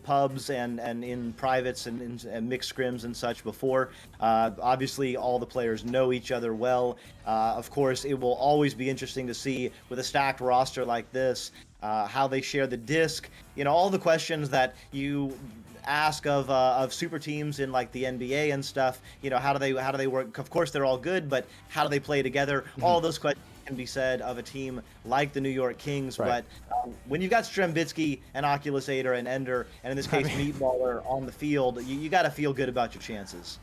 pubs and in privates and mixed scrims and such before. Obviously, all the players know each other well. Of course, it will always be interesting to see with a stacked roster like this how they share the disc. You know, all the questions that you ask of super teams in like the NBA and stuff. You know, how do they work? Of course, they're all good, but how do they play together? All those questions can be said of a team like the New York Kings, right. But when you've got Strembitsky and Oculusator and Ender, and in this case Meatballer on the field, you got to feel good about your chances.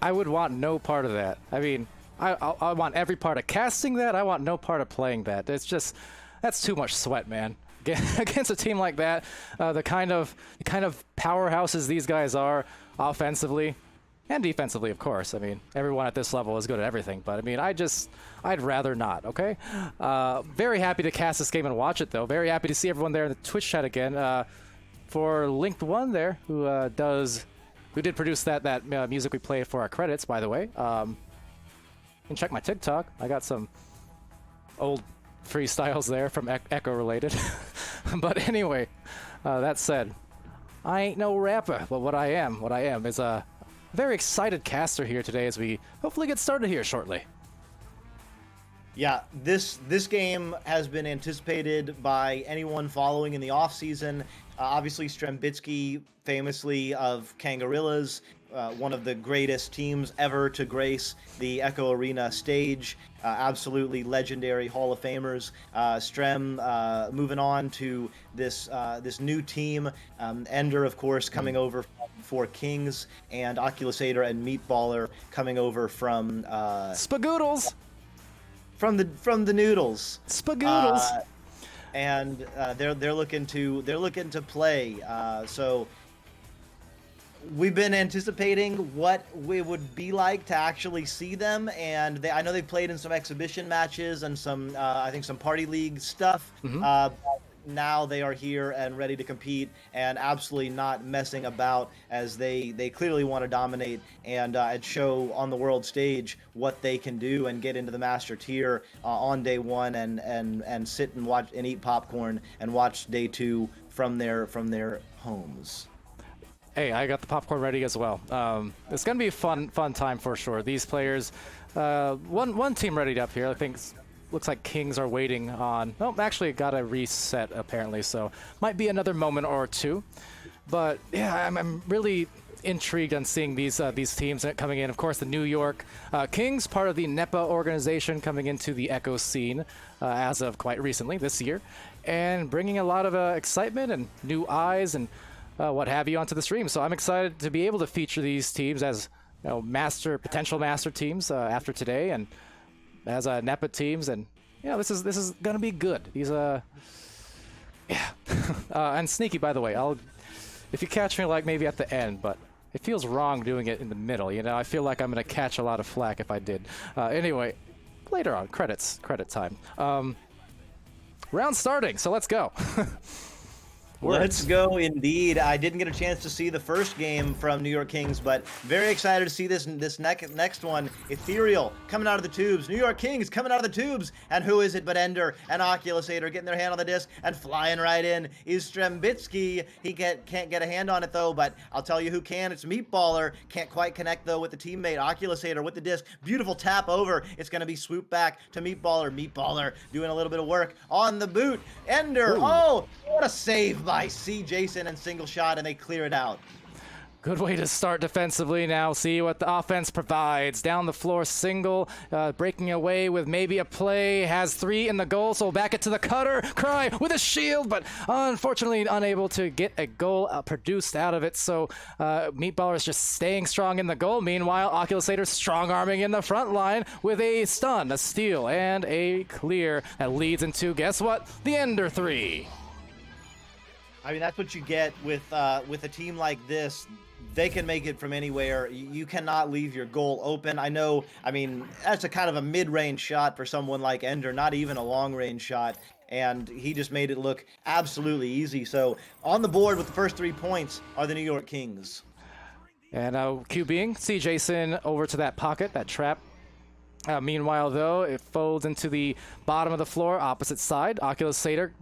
I would want no part of that. I mean, I want every part of casting that. I want no part of playing that. It's just, that's too much sweat, man. Against a team like that, the kind of powerhouses these guys are offensively and defensively, of course. I mean, everyone at this level is good at everything, but I mean, I'd rather not, okay? Very happy to cast this game and watch it, though. Very happy to see everyone there in the Twitch chat again. For Linked One there, who did produce that music we played for our credits, by the way. You can check my TikTok. I got some old freestyles there from Echo related. But anyway, that said, I ain't no rapper, but what I am is a very excited caster here today as we hopefully get started here shortly. Yeah, this game has been anticipated by anyone following in the off season. Obviously, Strembitsky, famously of Kangarillas, one of the greatest teams ever to grace the Echo Arena stage. Absolutely legendary Hall of Famers. Strem moving on to this new team. Ender, of course, coming over for Kings, and Oculusator and Meatballer coming over from Spagoodles. From the Noodles. Spagoodles. And they're looking to play. So we've been anticipating what it would be like to actually see them, and I know they played in some exhibition matches and some I think some party league stuff. But now they are here and ready to compete, and absolutely not messing about, as they clearly want to dominate and show on the world stage what they can do and get into the master tier on day one, and sit and watch and eat popcorn and watch day two from their homes. Hey, I got the popcorn ready as well. It's gonna be a fun time for sure. These players, one team ready up here. I think looks like Kings are waiting on. Oh, actually got a reset apparently, so might be another moment or two. But yeah, I'm really intrigued on seeing these teams coming in. Of course, the New York Kings, part of the NEPA organization, coming into the Echo scene as of quite recently this year, and bringing a lot of excitement and new eyes and what have you onto the stream. So I'm excited to be able to feature these teams as potential master teams after today, and as NEPA teams, and this is gonna be good. These and sneaky, by the way. If you catch me like maybe at the end, but it feels wrong doing it in the middle. I feel like I'm gonna catch a lot of flack if I did. Anyway, later on, credit time. Round starting, so let's go. Let's go indeed. I didn't get a chance to see the first game from New York Kings, but very excited to see this next one. Ethereal coming out of the tubes. New York Kings coming out of the tubes. And who is it but Ender and Oculusator getting their hand on the disc and flying right in is Strembitsky. He can't get a hand on it though, but I'll tell you who can. It's Meatballer. Can't quite connect though with the teammate. Oculusator with the disc. Beautiful tap over. It's going to be swoop back to Meatballer. Meatballer doing a little bit of work on the boot. Ender. Ooh. Oh, what a save by C. Jason and single shot, and they clear it out. Good way to start defensively now. See what the offense provides. Down the floor single, breaking away with maybe a play. Has 3 in the goal, so back it to the cutter. Cry with a shield, but unfortunately unable to get a goal produced out of it. So Meatballer is just staying strong in the goal. Meanwhile, Oculusator strong-arming in the front line with a stun, a steal, and a clear that leads into, guess what? The Ender 3. I mean, that's what you get with a team like this. They can make it from anywhere. You cannot leave your goal open. I mean, that's a kind of a mid-range shot for someone like Ender, not even a long-range shot. And he just made it look absolutely easy. So on the board with the first 3 points are the New York Kings. And QBing, see Jason over to that pocket, that trap. Meanwhile, though, it folds into the bottom of the floor, opposite side. Oculus Satyr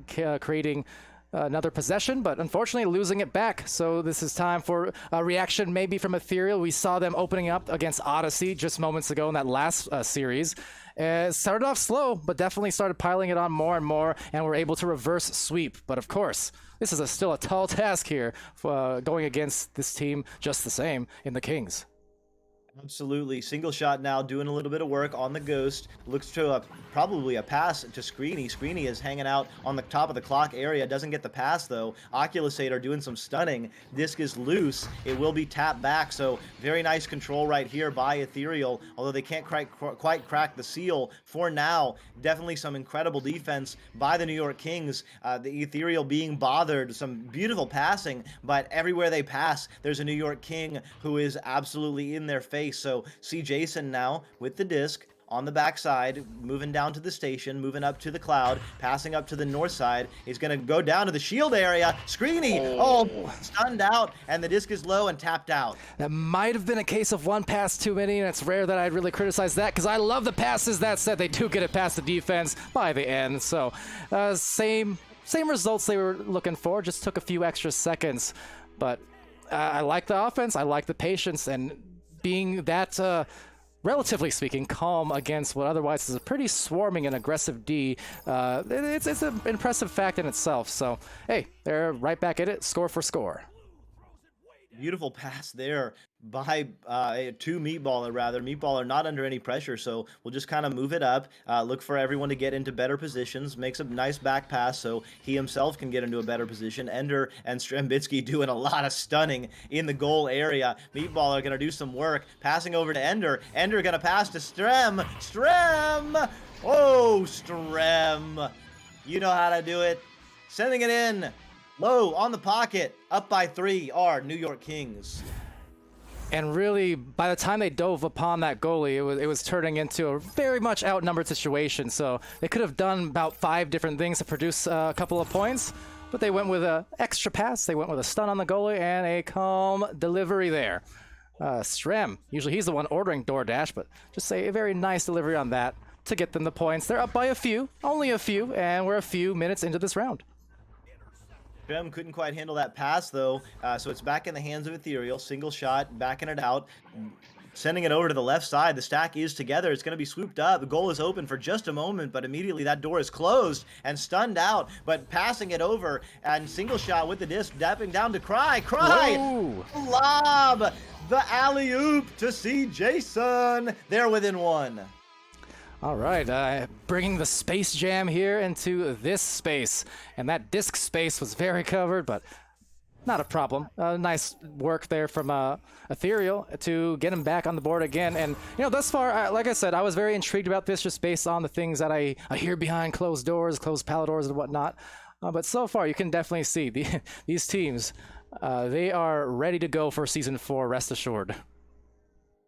creating another possession, but unfortunately losing it back. So this is time for a reaction maybe from Ethereal. We saw them opening up against Odyssey just moments ago in that last series. Started off slow, but definitely started piling it on more and more, and were able to reverse sweep. But of course, this is still a tall task here, going against this team just the same in the Kings. Absolutely. Single shot now doing a little bit of work on the Ghost. Looks to probably a pass to Screeny. Screeny is hanging out on the top of the clock area. Doesn't get the pass, though. Oculusate are doing some stunning. Disc is loose. It will be tapped back. So very nice control right here by Ethereal. Although they can't quite crack the seal for now. Definitely some incredible defense by the New York Kings. The Ethereal being bothered. Some beautiful passing. But everywhere they pass, there's a New York King who is absolutely in their face. So see Jason now with the disc on the backside, moving down to the station, moving up to the cloud, passing up to the north side. He's going to go down to the shield area. Screeny, stunned out, and the disc is low and tapped out. That might have been a case of one pass too many, and it's rare that I'd really criticize that because I love the passes. That said, they do get it past the defense by the end. So same results they were looking for, just took a few extra seconds. But I like the offense. I like the patience, and being that, relatively speaking, calm against what otherwise is a pretty swarming and aggressive D, it's an impressive fact in itself. So, hey, they're right back at it, score for score. Beautiful pass there by to Meatballer, rather. Meatballer not under any pressure, so we'll just kind of move it up, look for everyone to get into better positions, makes a nice back pass so he himself can get into a better position. Ender and Strembitsky doing a lot of stunning in the goal area. Meatballer going to do some work, passing over to Ender. Ender going to pass to Strem. Strem! Oh, Strem! You know how to do it. Sending it in. Low on the pocket, up by 3 are New York Kings. And really, by the time they dove upon that goalie, it was turning into a very much outnumbered situation. So they could have done about 5 different things to produce a couple of points, but they went with an extra pass. They went with a stun on the goalie and a calm delivery there. Strem, usually he's the one ordering DoorDash, but just say a very nice delivery on that to get them the points. They're up by a few, only a few, and we're a few minutes into this round. Strem couldn't quite handle that pass, though, so it's back in the hands of Ethereal. Single shot, backing it out, sending it over to the left side. The stack is together. It's going to be swooped up. The goal is open for just a moment, but immediately that door is closed and stunned out, but passing it over, and single shot with the disc, dapping down to Cry. Lob! The alley-oop to see Jason. They're within 1. All right, bringing the Space Jam here into this space. And that disc space was very covered, but not a problem. Nice work there from Ethereal to get him back on the board again. And, you know, thus far, like I said, I was very intrigued about this just based on the things that I hear behind closed doors, closed pallet doors and whatnot. But so far, you can definitely see these teams, they are ready to go for Season 4, rest assured.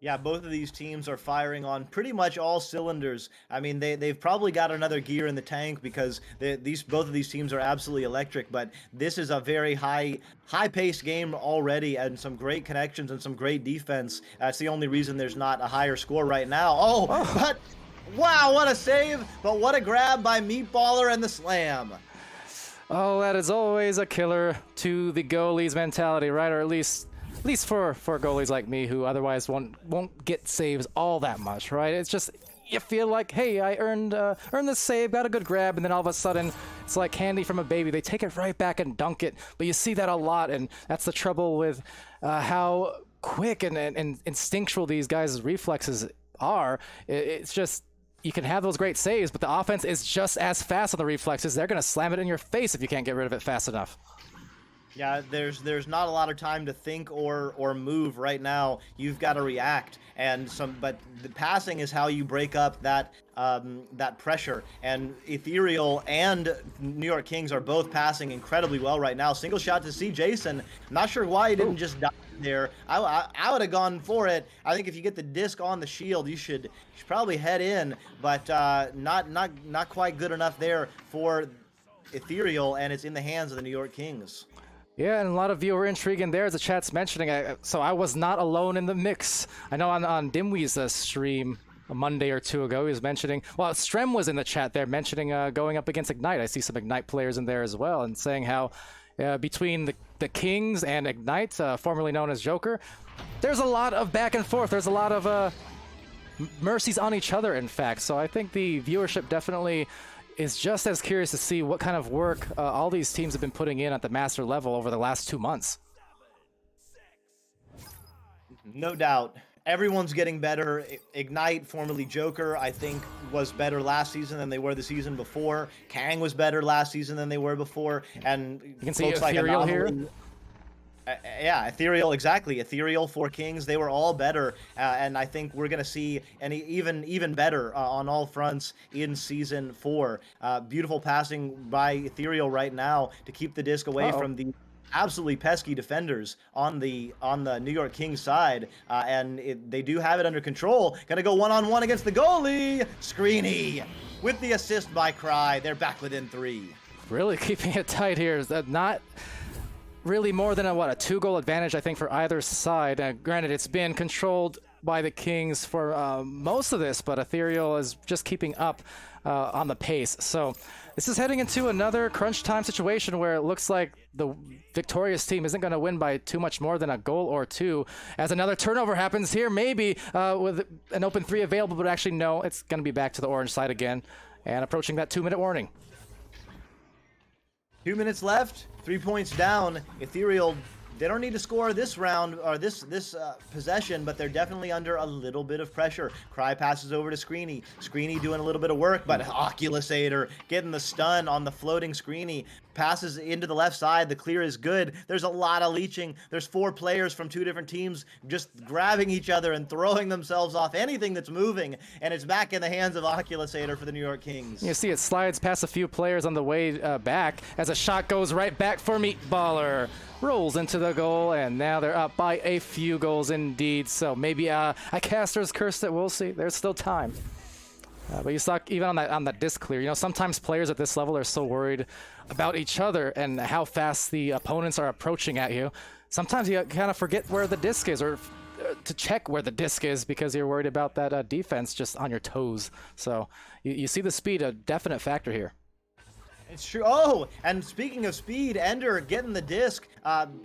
Yeah, both of these teams are firing on pretty much all cylinders. I mean, they've probably got another gear in the tank because both of these teams are absolutely electric. But this is a very high-paced game already, and some great connections and some great defense. That's the only reason there's not a higher score right now. But wow, what a save! But what a grab by Meatballer and the slam. Oh, that is always a killer to the goalie's mentality, right? Or at least for goalies like me who otherwise won't get saves all that much, right? It's just you feel like, hey, I earned this save, got a good grab, and then all of a sudden it's like candy from a baby. They take it right back and dunk it, but you see that a lot, and that's the trouble with how quick and instinctual these guys' reflexes are. It's just you can have those great saves, but the offense is just as fast on the reflexes. They're going to slam it in your face if you can't get rid of it fast enough. Yeah, there's not a lot of time to think or move right now. You've got to react, but the passing is how you break up that pressure. And Ethereal and New York Kings are both passing incredibly well right now. Single shot to see Jason. Not sure why he didn't just die there. I would have gone for it. I think if you get the disc on the shield, you should probably head in, but not quite good enough there for Ethereal, and it's in the hands of the New York Kings. Yeah, and a lot of you were intriguing there, as the chat's mentioning. So I was not alone in the mix. I know on Dimwee's stream, a Monday or two ago. He was mentioning, well, Strem was in the chat there mentioning going up against Ignite. I see some Ignite players in there as well, and saying how between the Kings and Ignite, formerly known as Joker, there's a lot of back and forth. There's a lot of mercies on each other, in fact. So I think the viewership definitely is just as curious to see what kind of work all these teams have been putting in at the master level over the last 2 months. No doubt. Everyone's getting better. Ignite, formerly Joker, I think was better last season than they were the season before. Kang was better last season than they were before. And you can see Ethereal here. Yeah, Ethereal, exactly. Ethereal, 4 Kings, they were all better, and I think we're going to see an even better on all fronts in Season 4. Beautiful passing by Ethereal right now to keep the disc away from the absolutely pesky defenders on the New York Kings side, and they do have it under control. Going to go one-on-one against the goalie, Screeny, with the assist by Cry. They're back within 3. Really keeping it tight here. Is that not really more than a 2-goal advantage, I think, for either side. Granted, it's been controlled by the Kings for most of this, but Ethereal is just keeping up on the pace. So this is heading into another crunch time situation where it looks like the victorious team isn't going to win by too much more than a goal or 2, as another turnover happens here, maybe with an open 3 available, but actually no, it's going to be back to the orange side again and approaching that 2-minute warning. 2 minutes left, 3 points down. Ethereal, they don't need to score this round or this possession, but they're definitely under a little bit of pressure. Cry passes over to Screeny. Screeny doing a little bit of work, but Oculusator getting the stun on the floating Screeny. Passes into the left side. The clear is good. There's a lot of leeching. There's 4 players from 2 different teams just grabbing each other and throwing themselves off anything that's moving, and it's back in the hands of Oculusator for the New York Kings. You see it slides past a few players on the way back as a shot goes right back for Meatballer. Rolls into the goal, and now they're up by a few goals indeed. So maybe a caster's curse that we'll see. There's still time. But you saw even on that disc clear, you know, sometimes players at this level are so worried about each other and how fast the opponents are approaching at you. Sometimes you kind of forget where the disc is, or to check where the disc is, because you're worried about that defense just on your toes. So you see the speed, a definite factor here. It's true. Oh, and speaking of speed, Ender getting the disc,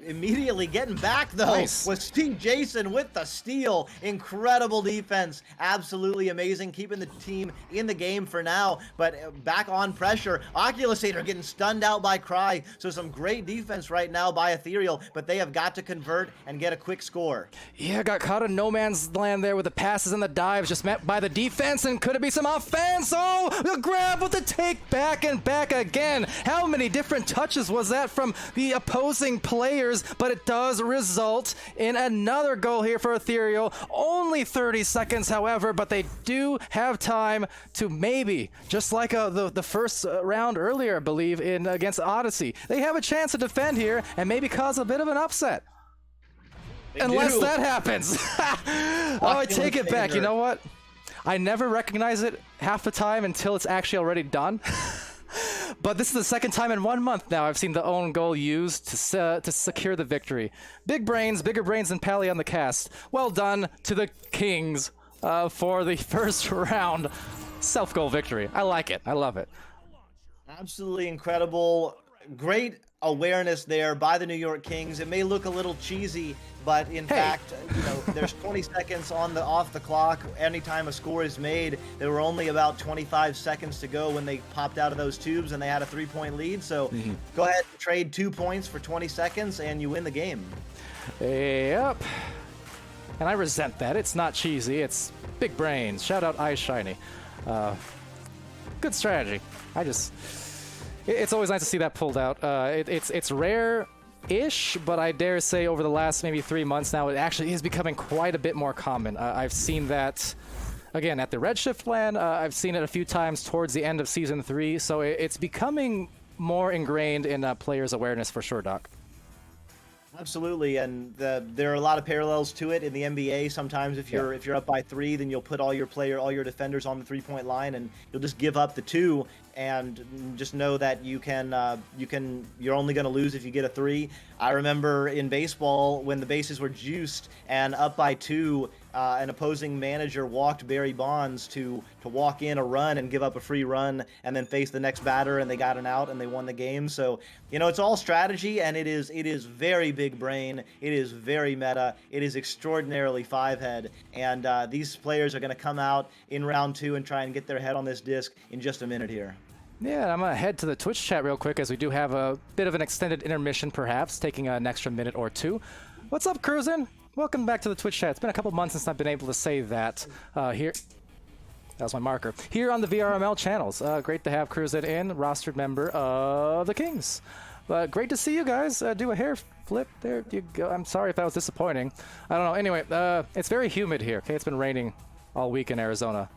immediately getting back, though, nice. Was Steve Jason with the steal. Incredible defense. Absolutely amazing, keeping the team in the game for now, but back on pressure. Oculusator getting stunned out by Cry, so some great defense right now by Ethereal, but they have got to convert and get a quick score. Yeah, got caught in no man's land there with the passes and the dives, just met by the defense, and could it be some offense? Oh, the grab with the take back and back again. How many different touches was that from the opposing players? But it does result in another goal here for Ethereal. Only 30 seconds, however, but they do have time to maybe, just like the first round earlier, I believe, against Odyssey, they have a chance to defend here and maybe cause a bit of an upset. Unless that happens. Oh, I take it back. You know what? I never recognize it half the time until it's actually already done. But this is the second time in 1 month now I've seen the own goal used to secure the victory. Big brains, bigger brains than Pally on the cast. Well done to the Kings for the first round self-goal victory. I like it. I love it. Absolutely incredible. Great awareness there by the New York Kings. It may look a little cheesy, but in fact, you know, there's 20 seconds off the clock anytime a score is made. There were only about 25 seconds to go when they popped out of those tubes, and they had a 3-point lead. So go ahead and trade 2 points for 20 seconds and you win the game. Yep. And I resent that. It's not cheesy. It's big brains. Shout out Eyes Shiny. Good strategy. It's always nice to see that pulled out. It's rare-ish, but I dare say over the last maybe 3 months now, it actually is becoming quite a bit more common. I've seen that, again, at the Redshift LAN. I've seen it a few times towards the end of Season 3, so it's becoming more ingrained in players' awareness for sure, Doc. Absolutely, and there are a lot of parallels to it in the NBA. Sometimes if you're up by 3, then you'll put all your defenders on the 3-point line, and you'll just give up the 2. and just know that you're only going to lose if you get a 3. I remember in baseball when the bases were juiced and up by 2, an opposing manager walked Barry Bonds to walk in a run and give up a free run and then face the next batter, and they got an out and they won the game. So, it's all strategy, and it is very big brain. It is very meta. It is extraordinarily 5-head, and these players are going to come out in round 2 and try and get their head on this disc in just a minute here. Yeah, I'm going to head to the Twitch chat real quick as we do have a bit of an extended intermission, perhaps, taking an extra minute or 2. What's up, Cruisin'? Welcome back to the Twitch chat. It's been a couple months since I've been able to say that here. That was my marker. Here on the VRML channels. Great to have Cruisin' in, rostered member of the Kings. But great to see you guys. Do a hair flip. There you go. I'm sorry if that was disappointing. I don't know. Anyway, it's very humid here. Okay, it's been raining all week in Arizona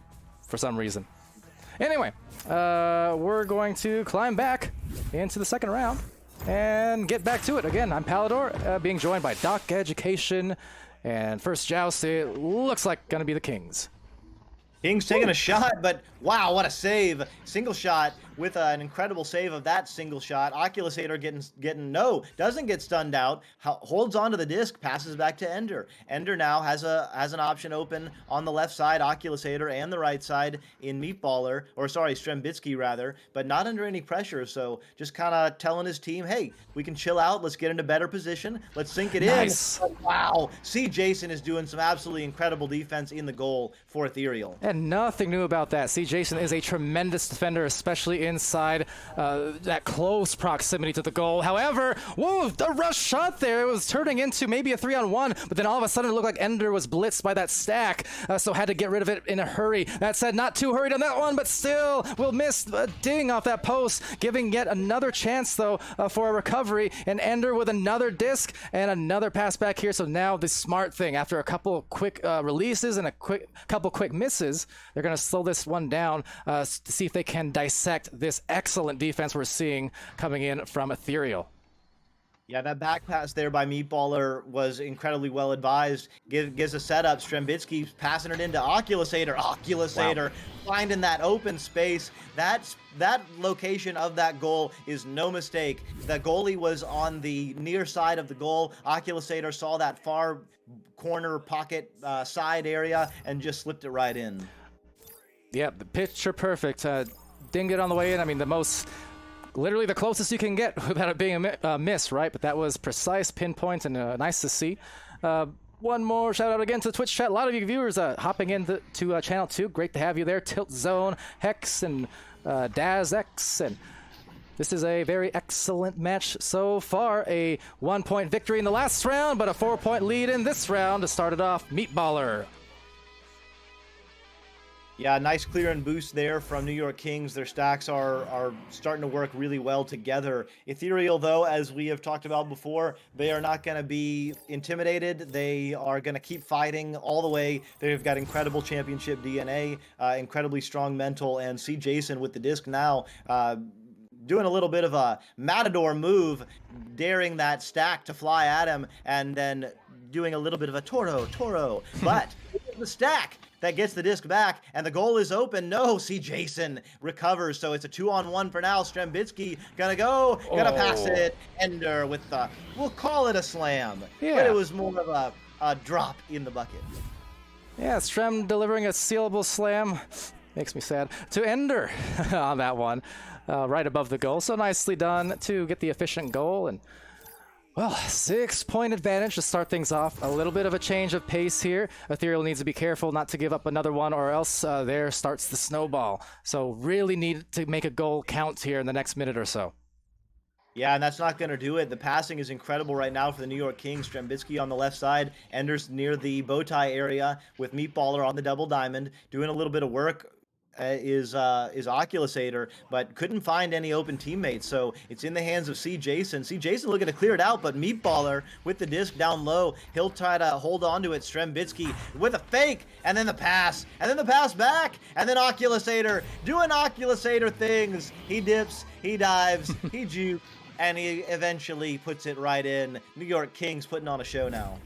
for some reason. Anyway, we're going to climb back into the second round and get back to it. Again, I'm Palador, being joined by Doc Education, and first joust, it looks like gonna be the Kings. Kings taking a shot, but wow, what a save. Single shot with an incredible save of that single shot. Oculusator doesn't get stunned out, holds onto the disc, passes back to Ender. Ender now has an option open on the left side, Oculusator, and the right side in Meatballer, or sorry, Strembitsky rather, but not under any pressure. So just kind of telling his team, hey, we can chill out. Let's get into better position. Let's sink it in. Wow. See, Jason is doing some absolutely incredible defense in the goal for Ethereal. And nothing new about that. See, Jason is a tremendous defender, especially inside that close proximity to the goal. However, whoa, a rush shot there. It was turning into maybe a 3-on-1, but then all of a sudden it looked like Ender was blitzed by that stack, so had to get rid of it in a hurry. That said, not too hurried on that one, but still will miss a ding off that post, giving yet another chance, though, for a recovery. And Ender with another disc and another pass back here. So now the smart thing, after a couple quick releases and a couple quick misses, they're going to slow this one down to see if they can dissect this excellent defense we're seeing coming in from Ethereal. Yeah, that back pass there by Meatballer was incredibly well advised. Gives a setup. Strembitsky's passing it into Oculusator. Wow. Finding that open space. That location of that goal is no mistake. The goalie was on the near side of the goal. Oculusator saw that far corner pocket side area and just slipped it right in. Yeah, the picture perfect. Didn't get on the way in. I mean, literally the closest you can get without it being a miss, right? But that was precise, pinpoint, and nice to see. One more shout out again to the Twitch chat. A lot of you viewers hopping into channel 2. Great to have you there. Tilt Zone, Hex, and DazX. And this is a very excellent match so far. A 1-point victory in the last round, but a 4-point lead in this round to start it off. Meatballer. Yeah, nice clear and boost there from New York Kings. Their stacks are starting to work really well together. Ethereal, though, as we have talked about before, they are not going to be intimidated. They are going to keep fighting all the way. They've got incredible championship DNA, incredibly strong mental, and see Jason with the disc now doing a little bit of a matador move, daring that stack to fly at him, and then doing a little bit of a toro. But the stack that gets the disc back, and the goal is open. No, see Jason recovers, so it's a 2-on-1 for now. Strembitsky gonna pass it. Ender with the, we'll call it a slam, but it was more of a drop in the bucket. Yeah, Strem delivering a sealable slam. Makes me sad. To Ender on that one, right above the goal. So nicely done to get the efficient goal. And well, 6-point advantage to start things off. A little bit of a change of pace here. Ethereal needs to be careful not to give up another one, or else there starts the snowball. So really need to make a goal count here in the next minute or so. Yeah, and that's not going to do it. The passing is incredible right now for the New York Kings. Strembitsky on the left side. Ender's near the bow tie area with Meatballer on the double diamond. Doing a little bit of work is Oculusator, but couldn't find any open teammates. So it's in the hands of C. Jason. C. Jason looking to clear it out, but Meatballer with the disc down low. He'll try to hold on to it. Strembitsky with a fake, and then the pass, and then the pass back, and then Oculusator doing Oculusator things. He dips, he dives, he jukes, and he eventually puts it right in. New York Kings putting on a show now.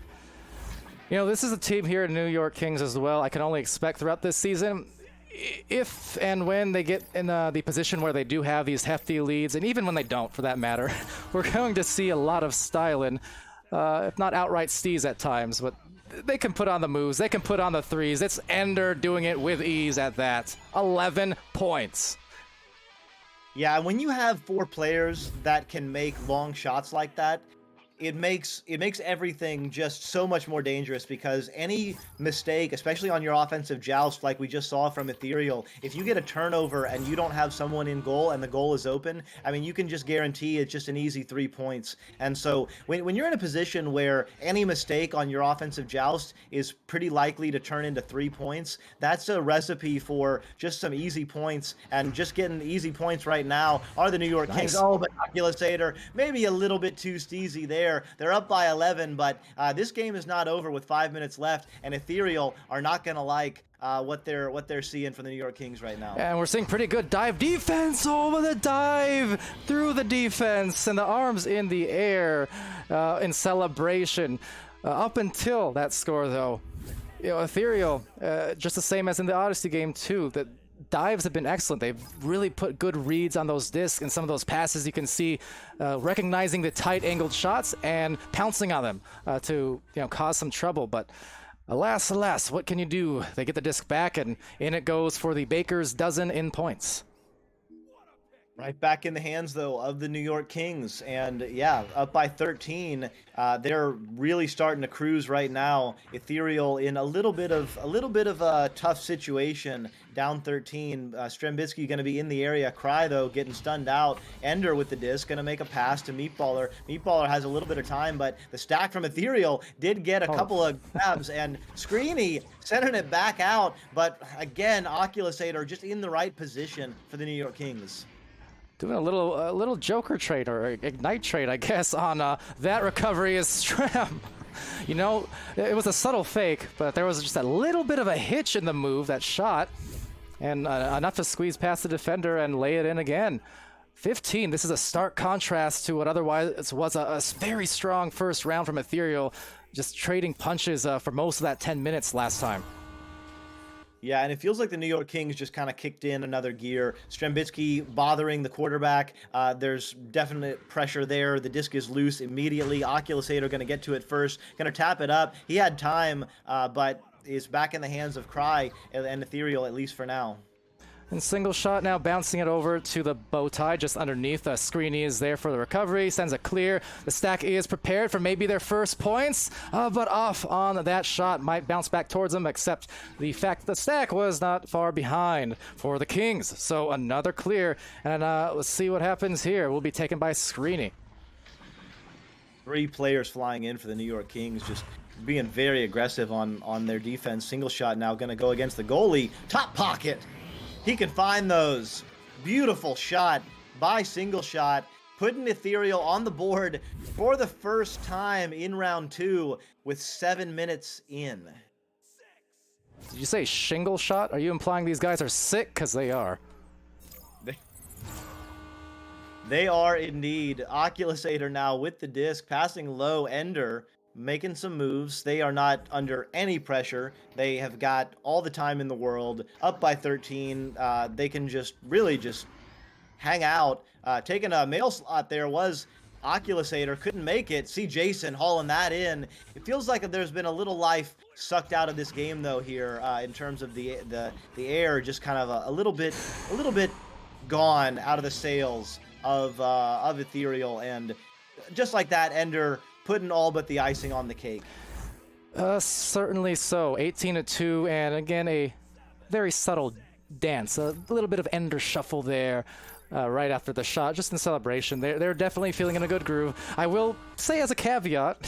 You know, this is a team here in New York Kings as well. I can only expect throughout this season. if and when they get in the position where they do have these hefty leads, and even when they don't, for that matter, we're going to see a lot of styling, if not outright stees at times, but they can put on the moves, they can put on the threes. It's Ender doing it with ease at that. 11 points. Yeah, when you have 4 players that can make long shots like that, it makes everything just so much more dangerous, because any mistake, especially on your offensive joust like we just saw from Ethereal, if you get a turnover and you don't have someone in goal and the goal is open, I mean, you can just guarantee it's just an easy 3 points. And so when you're in a position where any mistake on your offensive joust is pretty likely to turn into 3 points, that's a recipe for just some easy points. And just getting easy points right now are the New York Kings. Oh, but Oculusator, maybe a little bit too steezy there. They're up by 11, but this game is not over with 5 minutes left, and Ethereal are not going to like what they're seeing from the New York Kings right now. And we're seeing pretty good dive defense over the dive through the defense, and the arms in the air in celebration. Up until that score, though, Ethereal, just the same as in the Odyssey game too, that dives have been excellent. They've really put good reads on those discs, and some of those passes you can see recognizing the tight angled shots and pouncing on them to cause some trouble. But alas, what can you do? They get the disc back, and in it goes for the Baker's dozen in points. Right back in the hands, though, of the New York Kings, and yeah, up by 13. They're really starting to cruise right now. Ethereal in a little bit of a tough situation, down 13. Strembitsky going to be in the area. Cry, though, getting stunned out. Ender with the disc, going to make a pass to Meatballer. Meatballer has a little bit of time, but the stack from Ethereal did get a couple of grabs, and Screeny sending it back out. But again, Oculusator just in the right position for the New York Kings. Doing a little Joker trade, or Ignite trade, I guess, on that recovery is Strem. It was a subtle fake, but there was just a little bit of a hitch in the move, that shot, and enough to squeeze past the defender and lay it in again. 15, this is a stark contrast to what otherwise was a very strong first round from Ethereal, just trading punches for most of that 10 minutes last time. Yeah, and it feels like the New York Kings just kind of kicked in another gear. Strembitsky bothering the quarterback. There's definite pressure there. The disc is loose immediately. Oculusator going to get to it first. Going to tap it up. He had time, but is back in the hands of Cry and Ethereal, at least for now. And single shot now, bouncing it over to the bow tie just underneath. Screeny is there for the recovery, sends a clear. The stack is prepared for maybe their first points, but off on that shot, might bounce back towards them, except the fact that the stack was not far behind for the Kings. So another clear, and let's see what happens here. Will be taken by Screeny. 3 players flying in for the New York Kings, just being very aggressive on their defense. Single shot now going to go against the goalie. Top pocket. He can find those. Beautiful shot by Single Shot, putting Ethereal on the board for the first time in round 2 with 7 minutes in. Did you say Shingle Shot? Are you implying these guys are sick? Because they are. They are indeed. Oculusator now with the disc, passing low. Ender making some moves. They are not under any pressure. They have got all the time in the world. Up by 13. They can just really just hang out. Taking a mail slot there was Oculusator. Couldn't make it. See Jason hauling that in. It feels like there's been a little life sucked out of this game, though, here in terms of the air, just kind of a little bit gone out of the sails of Ethereal. And just like that, Ender putting all but the icing on the cake. Certainly so. 18-2, and again, a very subtle dance. A little bit of Ender shuffle there right after the shot, just in celebration. They're definitely feeling in a good groove. I will say as a caveat,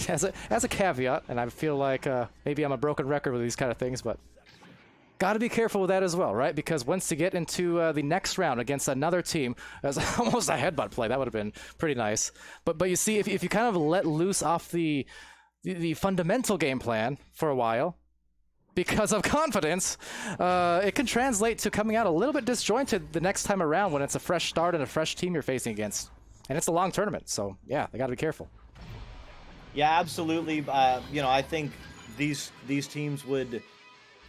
and I feel like maybe I'm a broken record with these kind of things, but got to be careful with that as well, right? Because once you get into the next round against another team, that's almost a headbutt play. That would have been pretty nice. But you see, if you kind of let loose off the fundamental game plan for a while, because of confidence, it can translate to coming out a little bit disjointed the next time around when it's a fresh start and a fresh team you're facing against. And it's a long tournament, so yeah, they got to be careful. Yeah, absolutely. I think these teams would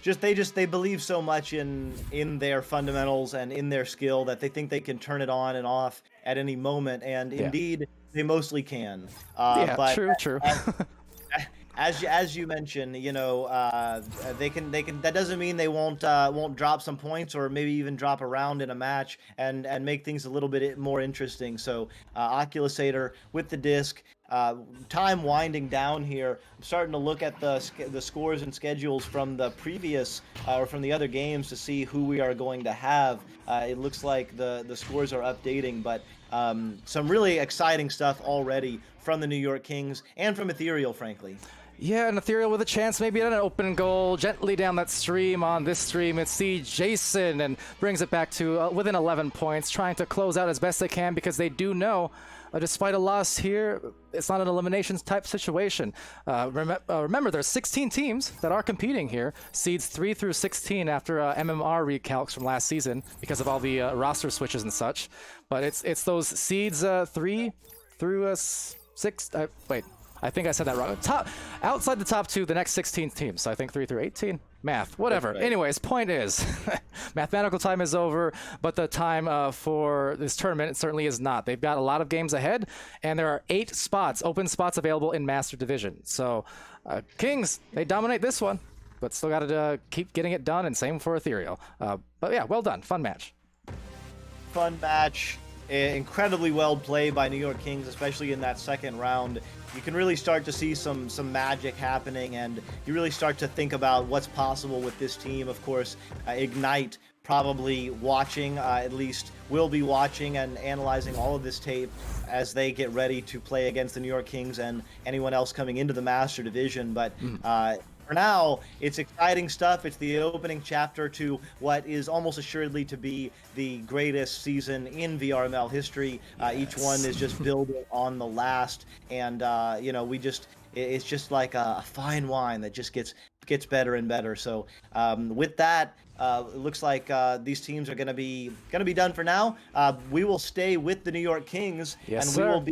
they believe so much in their fundamentals and in their skill that they think they can turn it on and off at any moment, and indeed they mostly can. But true. as you mentioned, you know, they can. That doesn't mean they won't drop some points or maybe even drop a round in a match and make things a little bit more interesting. So Oculusator with the disc. Time winding down here. I'm starting to look at the scores and schedules from the previous or from the other games to see who we are going to have. It looks like the scores are updating, but some really exciting stuff already from the New York Kings and from Ethereal, frankly. Yeah, an Ethereal with a chance maybe at an open goal. Gently down that stream on this stream, it's the Jason and brings it back to within 11 points, trying to close out as best they can because they do know, despite a loss here, it's not an eliminations type situation. Remember, there's 16 teams that are competing here, seeds 3 through 16 after MMR recalcs from last season because of all the roster switches and such. But it's those seeds 3 through 6. Wait. I think I said that wrong. Outside the top 2, the next 16 teams. So I think 3 through 18. Math, whatever. Right. Anyways, point is, mathematical time is over, but the time for this tournament it certainly is not. They've got a lot of games ahead, and there are 8 spots, open spots available in Master Division. So Kings, they dominate this one, but still got to keep getting it done, and same for Ethereal. But yeah, well done. Fun match. Fun match. Incredibly well played by New York Kings, especially in that second round. You can really start to see some magic happening, and you really start to think about what's possible with this team. Of course, Ignite probably watching, at least will be watching and analyzing all of this tape as they get ready to play against the New York Kings and anyone else coming into the Master Division. But for now, it's exciting stuff. It's the opening chapter to what is almost assuredly to be the greatest season in VRML history. Each one is just building on the last, and you know, it's just like a fine wine that just gets better and better. So with that, it looks like these teams are going to be done for now. We will stay with the New York Kings, yes, and sir.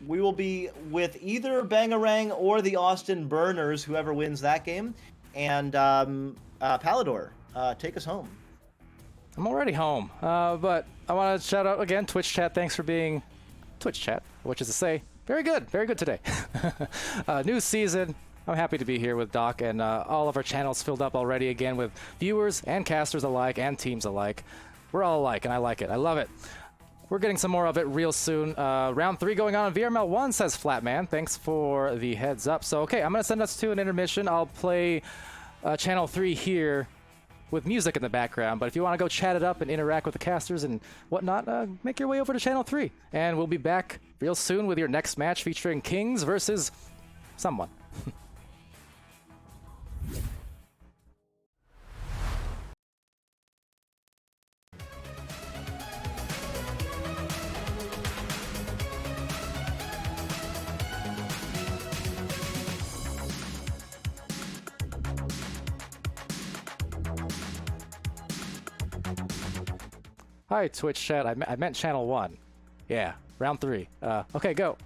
We will be with either Bangarang or the Austin Burners, whoever wins that game. And Palador, take us home. I'm already home, but I want to shout out again Twitch chat. Thanks for being Twitch chat, which is to say, very good today. New season. I'm happy to be here with Doc and all of our channels filled up already again with viewers and casters alike and teams alike. We're all alike, and I like it. I love it. We're getting some more of it real soon. Round 3 going on VRML 1, says Flatman. Thanks for the heads up. So, okay, I'm going to send us to an intermission. I'll play Channel 3 here with music in the background. But if you want to go chat it up and interact with the casters and whatnot, make your way over to Channel 3. And we'll be back real soon with your next match featuring Kings versus someone. Hi, Twitch chat. I meant Channel 1. Yeah, round 3. Okay, go.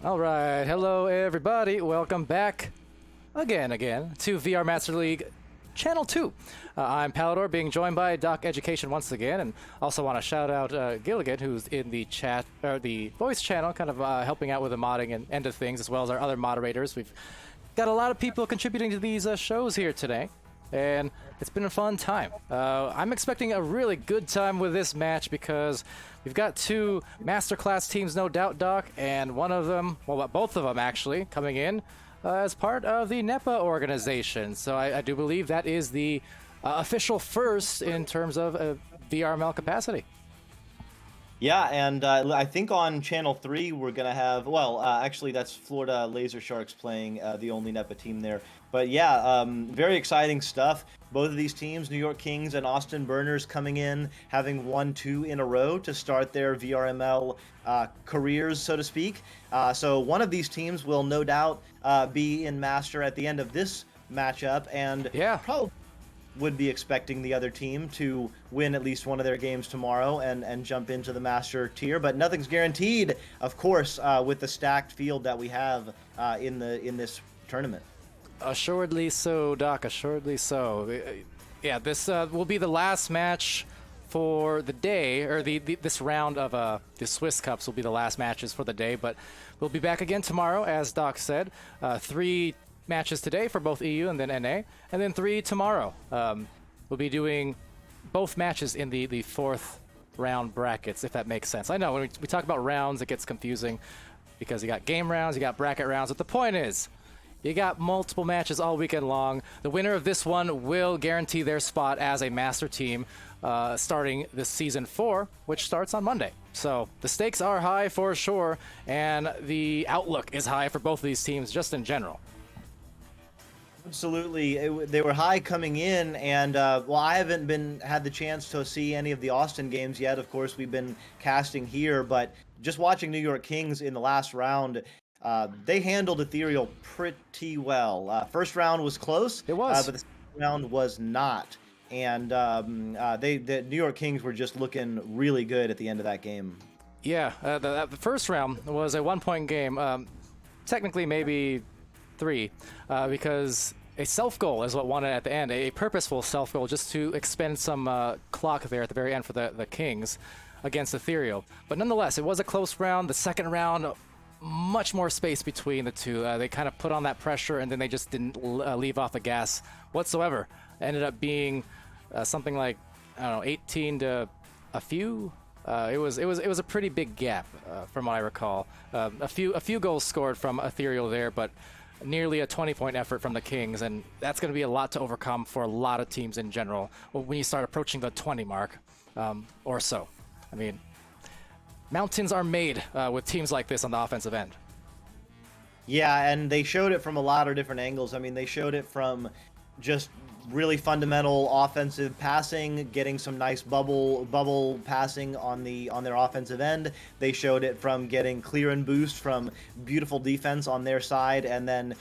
All right, hello everybody. Welcome back again to VR Master League Channel 2. I'm Palador, being joined by Doc Education once again, and also want to shout out Gilligan, who's in the chat, or the voice channel, kind of helping out with the modding and end of things, as well as our other moderators. We've got a lot of people contributing to these shows here today, and it's been a fun time. I'm expecting a really good time with this match because we've got two masterclass teams, no doubt, Doc, and one of them, well, both of them actually, coming in as part of the NEPA organization. So I do believe that is the official first in terms of VRML capacity. Yeah, and I think on Channel 3 we're going to have, well, actually that's Florida Laser Sharks playing the only NEPA team there. But yeah, very exciting stuff. Both of these teams, New York Kings and Austin Burners, coming in, having won 2 in a row to start their VRML careers, so to speak. So one of these teams will no doubt be in Master at the end of this matchup, and probably would be expecting the other team to win at least one of their games tomorrow and jump into the Master tier. But nothing's guaranteed, of course, with the stacked field that we have in this tournament. Assuredly so, Doc. Assuredly so. Yeah, this will be the last match for the day, or this round of the Swiss Cups will be the last matches for the day. But we'll be back again tomorrow, as Doc said. 3 matches today for both EU and then NA, and then 3 tomorrow. We'll be doing both matches in the 4th round brackets, if that makes sense. I know when we talk about rounds, it gets confusing because you got game rounds, you got bracket rounds, but the point is, you got multiple matches all weekend long. The winner of this one will guarantee their spot as a master team starting this season 4, which starts on Monday. So the stakes are high for sure, and the outlook is high for both of these teams just in general. Absolutely, they were high coming in, and well, I haven't had the chance to see any of the Austin games yet. Of course, we've been casting here, but just watching New York Kings in the last round, they handled Ethereal pretty well. First round was close, it was, but the second round was not, and the New York Kings were just looking really good at the end of that game. Yeah, the first round was a 1-point game. Technically, maybe 3, because a self-goal is what won it at the end, a purposeful self-goal just to expend some clock there at the very end for the Kings against Ethereal. But nonetheless, it was a close round. The second round, much more space between the two. They kind of put on that pressure, and then they just didn't leave off the gas whatsoever. Ended up being something like, I don't know, 18 to a few. It was a pretty big gap from what I recall. A few goals scored from Ethereal there, but nearly a 20-point effort from the Kings, and that's going to be a lot to overcome for a lot of teams in general when you start approaching the 20 mark or so. I mean, mountains are made with teams like this on the offensive end. Yeah, and they showed it from a lot of different angles. I mean, they showed it from just really fundamental offensive passing, getting some nice bubble passing on their offensive end. They showed it from getting clear and boost from beautiful defense on their side, and then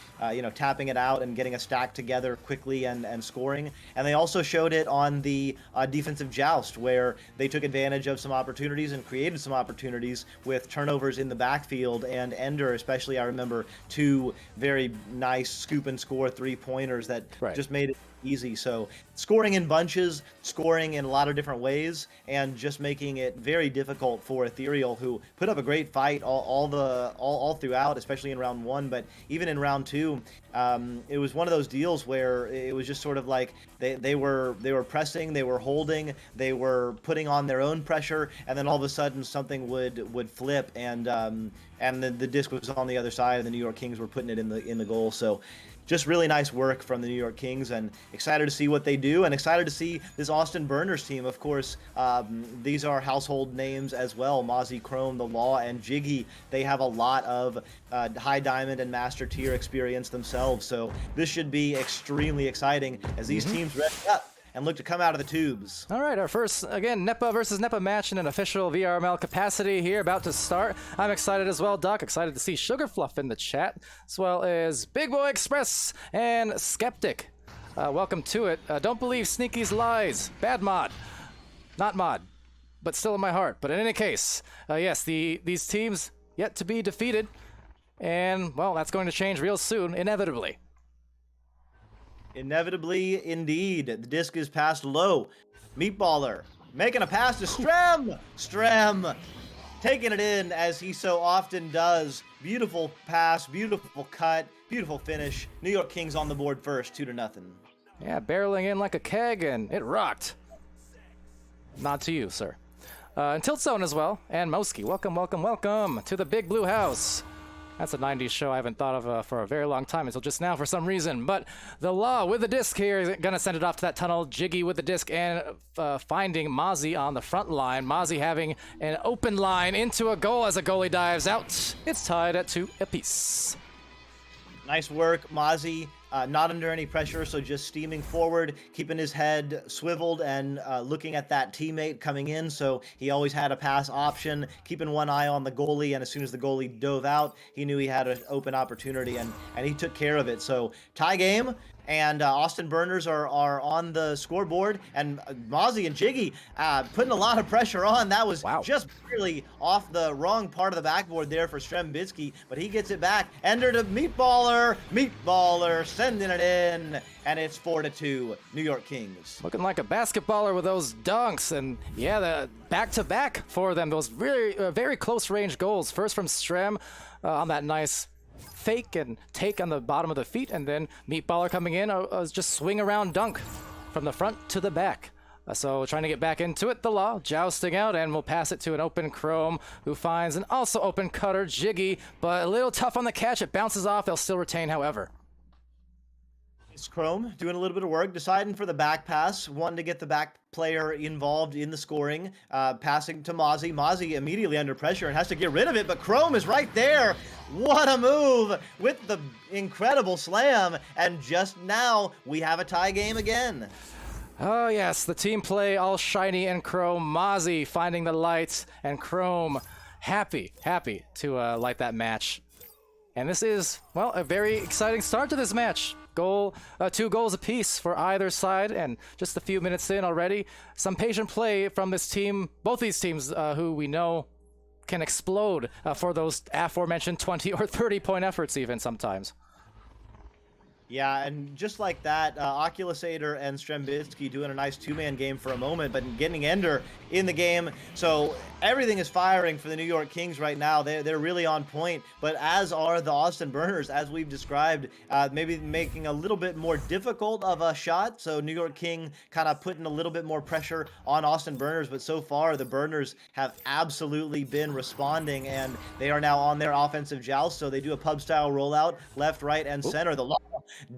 tapping it out and getting a stack together quickly and scoring. And they also showed it on the defensive joust, where they took advantage of some opportunities and created some opportunities with turnovers in the backfield. And Ender, especially, I remember 2 very nice scoop and score 3-pointers that just made it easy. So scoring in bunches, scoring in a lot of different ways, and just making it very difficult for Ethereal, who put up a great fight all throughout, especially in round 1, but even in round 2, it was one of those deals where it was just sort of like they were pressing, they were holding, they were putting on their own pressure, and then all of a sudden something would flip, and the disc was on the other side, and the New York Kings were putting it in the goal. So just really nice work from the New York Kings, and excited to see what they do, and excited to see this Austin Burners team. Of course, these are household names as well. Mozzie, Chrome, The Law, and Jiggy. They have a lot of high diamond and master tier experience themselves, so this should be extremely exciting as these teams ready up and look to come out of the tubes. All right, our first, again, NEPA versus NEPA match in an official VRML capacity here, about to start. I'm excited as well, Doc. Excited to see Sugar Fluff in the chat, as well as Big Boy Express and Skeptic. Welcome to it. Don't believe Sneaky's lies. Bad mod. Not mod, but still in my heart. But in any case, yes, these teams yet to be defeated. And, well, that's going to change real soon, inevitably. Inevitably, indeed. The disc is passed low. Meatballer making a pass to Strem. Strem taking it in as he so often does. Beautiful pass, beautiful cut, beautiful finish. New York Kings on the board first, 2-0. Yeah, barreling in like a keg, and it rocked. Not to you, sir. And Tilt Zone as well, and Moski. Welcome, welcome, welcome to the Big Blue House. That's a 90s show I haven't thought of for a very long time until just now for some reason. But the Law with the disc here is going to send it off to that tunnel. Jiggy with the disc and finding Mozzie on the front line. Mozzie having an open line into a goal as a goalie dives out. It's tied at 2 apiece. Nice work, Mozzie. Not under any pressure, so just steaming forward, keeping his head swiveled and looking at that teammate coming in. So he always had a pass option, keeping one eye on the goalie. And as soon as the goalie dove out, he knew he had an open opportunity, and he took care of it. So tie game. And Austin Burners are on the scoreboard, and Mozzie and Jiggy putting a lot of pressure on. That was just barely off the wrong part of the backboard there for Strembitsky, but he gets it back. Ender to Meatballer. Meatballer sending it in, and it's 4-2 New York Kings. Looking like a basketballer with those dunks, and yeah, the back-to-back for them. Those really very close-range goals. First from Strem on that nice fake and take on the bottom of the feet, and then Meatballer coming in, just swing around dunk from the front to the back. So trying to get back into it, the Law jousting out, and we'll pass it to an open Chrome, who finds an also open cutter, Jiggy, but a little tough on the catch. It bounces off. They'll still retain, however. It's Chrome doing a little bit of work, deciding for the back pass, wanting to get the back player involved in the scoring, passing to Mozzie. Mozzie immediately under pressure and has to get rid of it, but Chrome is right there. What a move with the incredible slam, and just now we have a tie game again. Oh yes, the team play all shiny and Chrome. Mozzie finding the lights, and Chrome happy to light that match. And this is, well, a very exciting start to this match. 2 goals apiece for either side, and just a few minutes in already, some patient play from this team, both these teams who we know can explode for those aforementioned 20 or 30 point efforts even sometimes. Yeah, and just like that, Oculusator and Strembitsky doing a nice 2-man game for a moment, but getting Ender in the game. So everything is firing for the New York Kings right now. They're really on point, but as are the Austin Burners, as we've described, maybe making a little bit more difficult of a shot. So New York King kind of putting a little bit more pressure on Austin Burners, but so far the Burners have absolutely been responding, and they are now on their offensive joust. So they do a pub-style rollout, left, right, and center. The Law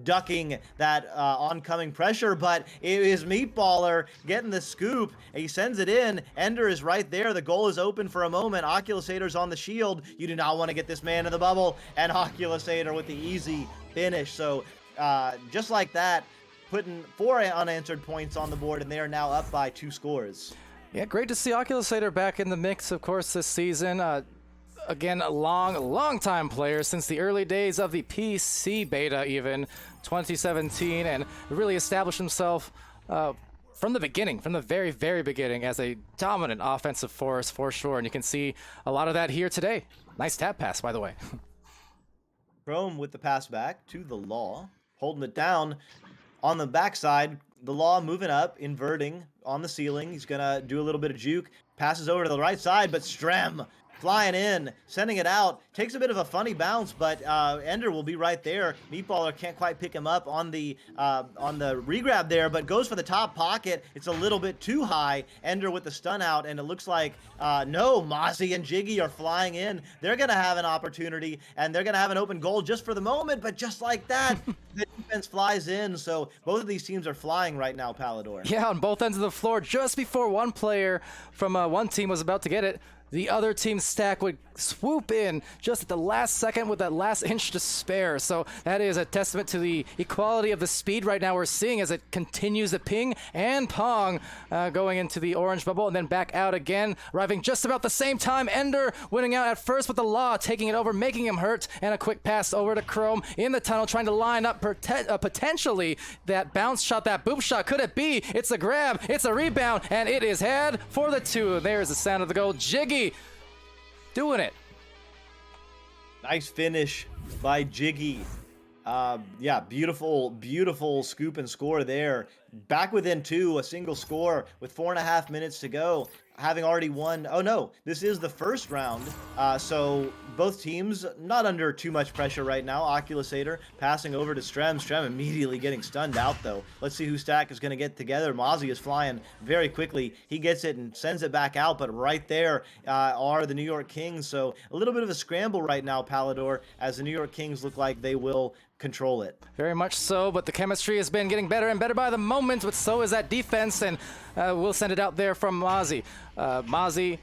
ducking that oncoming pressure, but it is Meatballer getting the scoop. He sends it in. Ender is right there. The goal is open for a moment. Oculusator's on the shield. You do not want to get this man in the bubble, and Oculusator with the easy finish. So just like that, putting 4 unanswered points on the board, and they are now up by 2 scores. Yeah, great to see Oculusator back in the mix, of course, this season. Again, a long time player since the early days of the PC beta, even 2017, and really established himself from the beginning, from the very beginning, as a dominant offensive force for sure. And you can see a lot of that here today. Nice tap pass, by the way. Chrome with the pass back to the Law, holding it down on the backside. The Law moving up, inverting on the ceiling. He's gonna do a little bit of juke, passes over to the right side, but Strem flying in, sending it out, takes a bit of a funny bounce, but Ender will be right there. Meatballer can't quite pick him up on the regrab there, but goes for the top pocket. It's a little bit too high. Ender with the stun out, and it looks like no, Mozzie and Jiggy are flying in. They're gonna have an opportunity, and they're gonna have an open goal just for the moment, but just like that, the defense flies in. So both of these teams are flying right now, Palador. Yeah, on both ends of the floor, just before one player from one team was about to get it, the other team's stack would swoop in just at the last second with that last inch to spare. So that is a testament to the equality of the speed right now we're seeing as it continues to ping and pong, going into the orange bubble and then back out again, arriving just about the same time. Ender winning out at first with the Law, taking it over, making him hurt, and a quick pass over to Chrome in the tunnel, trying to line up potentially that bounce shot, that boop shot. Could it be? It's a grab, it's a rebound, and it is had for the 2. There's the sound of the goal. Jiggy doing it. Nice finish by Jiggy. Yeah, beautiful scoop and score there. Back within two, a single score with 4.5 minutes to go. Having already won. Oh no, this is the first round. So both teams not under too much pressure right now. Oculusator passing over to Strem. Strem immediately getting stunned out though. Let's see who Stack is going to get together. Mozzie is flying very quickly. He gets it and sends it back out, but right there are the New York Kings. So a little bit of a scramble right now, Palador, as the New York Kings look like they will control it. Very much so, but the chemistry has been getting better and better by the moment, but so is that defense, and we'll send it out there from Mozzie. Mozzie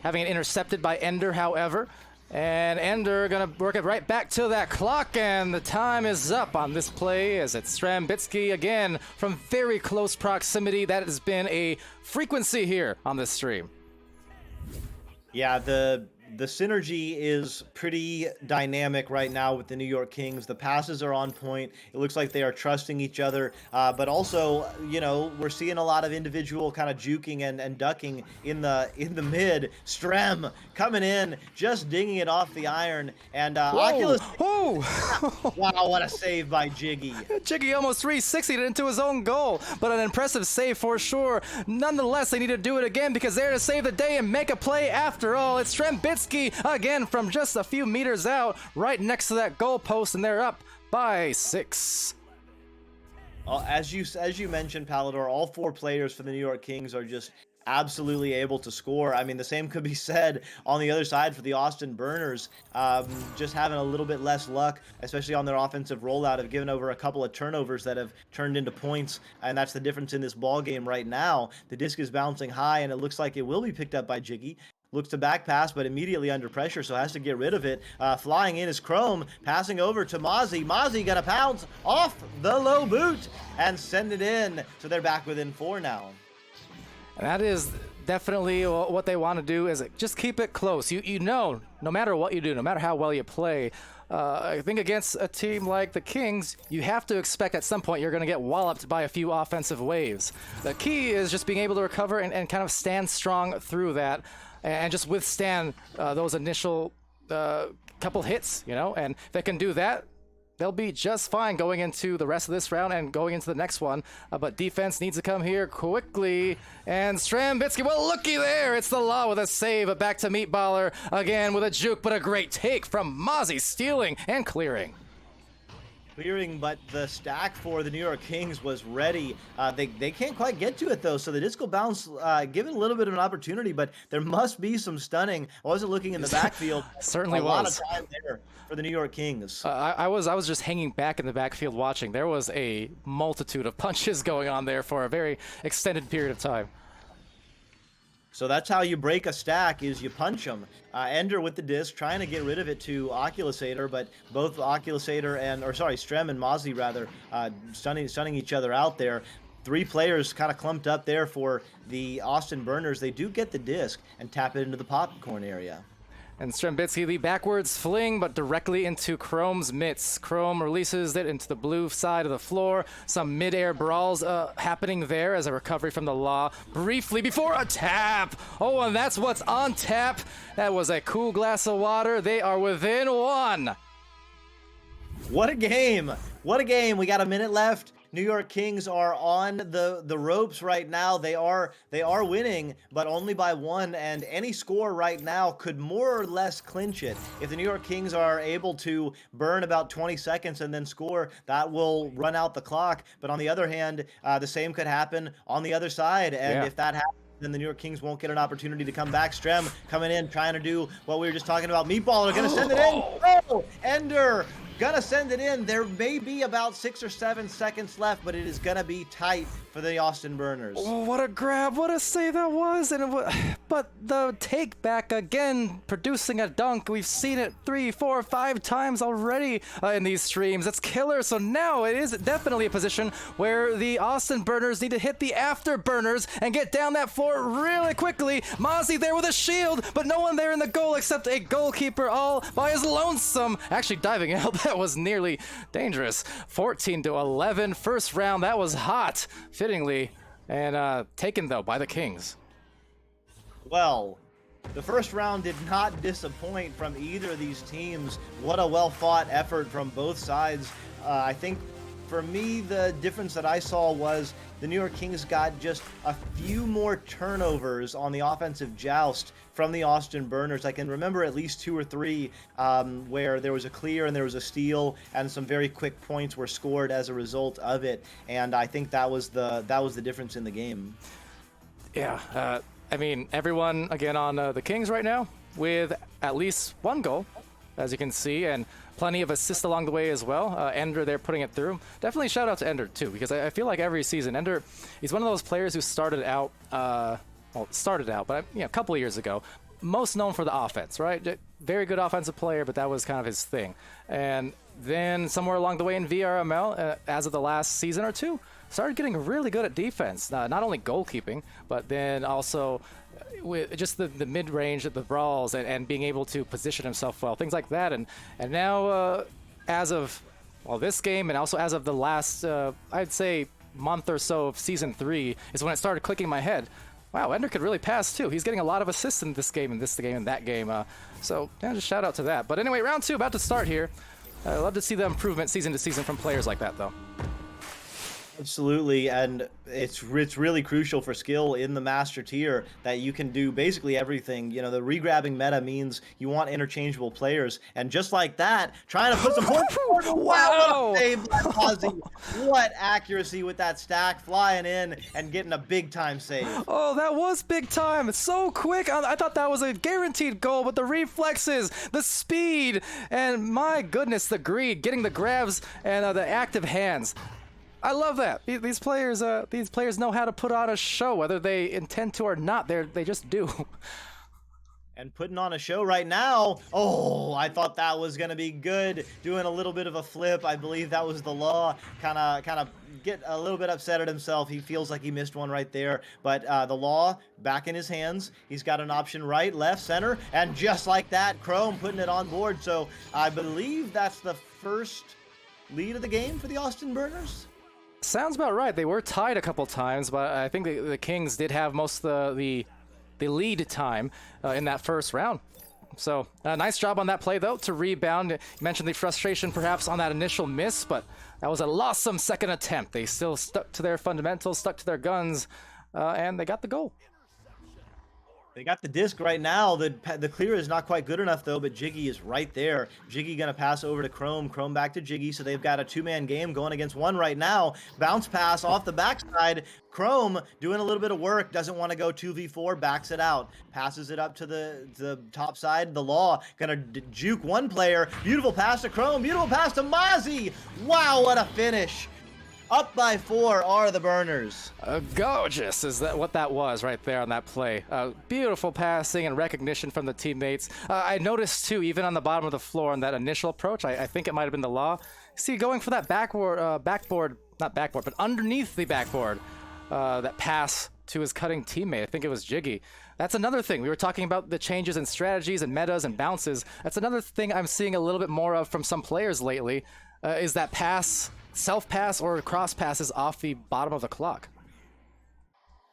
having it intercepted by Ender, however, and Ender gonna work it right back to that clock, and the time is up on this play as it's Strambitsky again from very close proximity. That has been a frequency here on this stream. Yeah, the synergy is pretty dynamic right now with the New York Kings. The passes are on point. It looks like they are trusting each other. But also, you know, we're seeing a lot of individual kind of juking and ducking in the mid. Strem coming in, just dinging it off the iron. And Oculus. Oh! Wow, what a save by Jiggy. Jiggy almost 360'd into his own goal, but an impressive save for sure. Nonetheless, they need to do it again because they're to save the day and make a play after all. It's Strembitsky again from just a few meters out, right next to that goal post, and they're up by 6. As you mentioned, Palador, all 4 players for the New York Kings are just absolutely able to score. I mean, the same could be said on the other side for the Austin Burners. Just having a little bit less luck, especially on their offensive rollout, have given over a couple of turnovers that have turned into points, and that's the difference in this ball game right now. The disc is bouncing high, and it looks like it will be picked up by Jiggy. Looks to back pass, but immediately under pressure, so has to get rid of it. Flying in is Chrome, passing over to Mozzie. Mozzie gonna pounce off the low boot and send it in. So they're back within 4 now. And that is definitely what they want to do, is just keep it close. You know, no matter what you do, no matter how well you play, I think against a team like the Kings, you have to expect at some point you're going to get walloped by a few offensive waves. The key is just being able to recover and kind of stand strong through that and just withstand those initial couple hits, you know, and if they can do that, they'll be just fine going into the rest of this round and going into the next one. But defense needs to come here quickly. And Strambitsky, well, looky there. It's the Law with a save. But back to Meatballer again with a juke, but a great take from Mozzie, stealing and clearing. But the stack for the New York Kings was ready. They can't quite get to it, though, so the disco bounce given a little bit of an opportunity, but there must be some stunning. I wasn't looking in the backfield. Certainly a was. A lot of time there for the New York Kings. I was just hanging back in the backfield watching. There was a multitude of punches going on there for a very extended period of time. So that's how you break a stack, is you punch them. Ender with the disc, trying to get rid of it to Oculusator, but both Oculusator Strem and Mozzie rather, stunning each other out there. 3 players kind of clumped up there for the Austin Burners. They do get the disc and tap it into the popcorn area. And Strembitsky, the backwards fling, but directly into Chrome's mitts. Chrome releases it into the blue side of the floor. Some mid-air brawls happening there as a recovery from the Law. Briefly before a tap. Oh, and that's what's on tap. That was a cool glass of water. They are within 1. What a game. What a game. We got a minute left. New York Kings are on the ropes right now. They are winning, but only by 1, and any score right now could more or less clinch it. If the New York Kings are able to burn about 20 seconds and then score, that will run out the clock. But on the other hand, the same could happen on the other side, and if that happens, then the New York Kings won't get an opportunity to come back. Strem coming in, trying to do what we were just talking about. Meatball are going to send it in. Oh, Ender gonna send it in. There may be about 6 or 7 seconds left, but it is gonna be tight for the Austin Burners. Oh, what a grab, what a save that was. But the take back again, producing a dunk. We've seen it 3, 4, 5 times already in these streams. It's killer. So now it is definitely a position where the Austin Burners need to hit the afterburners and get down that floor really quickly. Mozzie there with a shield, but no one there in the goal except a goalkeeper all by his lonesome. Actually diving out. That was nearly dangerous. 14-11, first round. That was hot, fittingly, and taken though by the Kings. Well, The first round did not disappoint from either of these teams. What a well-fought effort from both sides. I think for me, the difference that I saw was the New York Kings got just a few more turnovers on the offensive joust from the Austin Burners. I can remember at least 2 or 3 where there was a clear and there was a steal, and some very quick points were scored as a result of it. And I think that was the difference in the game. Yeah, I mean, everyone again on the Kings right now with at least 1 goal, as you can see, and plenty of assists along the way as well. Ender, they're putting it through. Definitely shout out to Ender too, because I feel like every season, Ender, he's one of those players who started out, but a couple of years ago, most known for the offense, right? Very good offensive player, but that was kind of his thing. And then somewhere along the way in VRML, as of the last season or 2, started getting really good at defense. Not only goalkeeping, but then also with just the mid-range, the brawls, and being able to position himself well, things like that. And now, as of this game, and also as of the last, I'd say, month or so of Season 3, is when it started clicking in my head. Wow, Ender could really pass too. He's getting a lot of assists in this game, and that game. So yeah, just shout out to that. But anyway, round 2 about to start here. I love to see the improvement season to season from players like that, though. Absolutely, and it's really crucial for skill in the master tier that you can do basically everything. You know, the regrabbing meta means you want interchangeable players, and just like that, trying to put some points forward. Wow! What a save by Ozzy. What accuracy with that stack, flying in and getting a big time save. Oh, that was big time. It's so quick. I thought that was a guaranteed goal, but the reflexes, the speed, and my goodness, the greed, getting the grabs and the active hands. I love that. These players know how to put on a show, whether they intend to or not. They just do. And putting on a show right now. Oh, I thought that was going to be good. Doing a little bit of a flip. I believe that was the law. Kind of get a little bit upset at himself. He feels like he missed one right there. But the law back in his hands. He's got an option right, left, center. And just like that, Chrome putting it on board. So I believe that's the first lead of the game for the Austin Burners. Sounds about right. They were tied a couple times, but I think the Kings did have most of the lead time in that first round. So nice job on that play, though, to rebound. You mentioned the frustration perhaps on that initial miss, but that was a awesome second attempt. They still stuck to their fundamentals, stuck to their guns, and they got the goal. They got the disc right now. The clear is not quite good enough, though, but Jiggy is right there. Jiggy going to pass over to Chrome. Chrome back to Jiggy, so they've got a 2-man game going against 1 right now. Bounce pass off the backside. Chrome doing a little bit of work. Doesn't want to go 2v4. Backs it out. Passes it up to the top side. The Law going to juke one player. Beautiful pass to Chrome. Beautiful pass to Mozzie. Wow, what a finish. Up by 4 are the Burners. Gorgeous is what that was right there on that play. Beautiful passing and recognition from the teammates. I noticed too, even on the bottom of the floor on that initial approach, I think it might have been the Law. See, going for that but underneath the backboard, that pass to his cutting teammate. I think it was Jiggy. That's another thing. We were talking about the changes in strategies and metas and bounces. That's another thing I'm seeing a little bit more of from some players lately, is that pass, self-pass or cross passes off the bottom of the clock.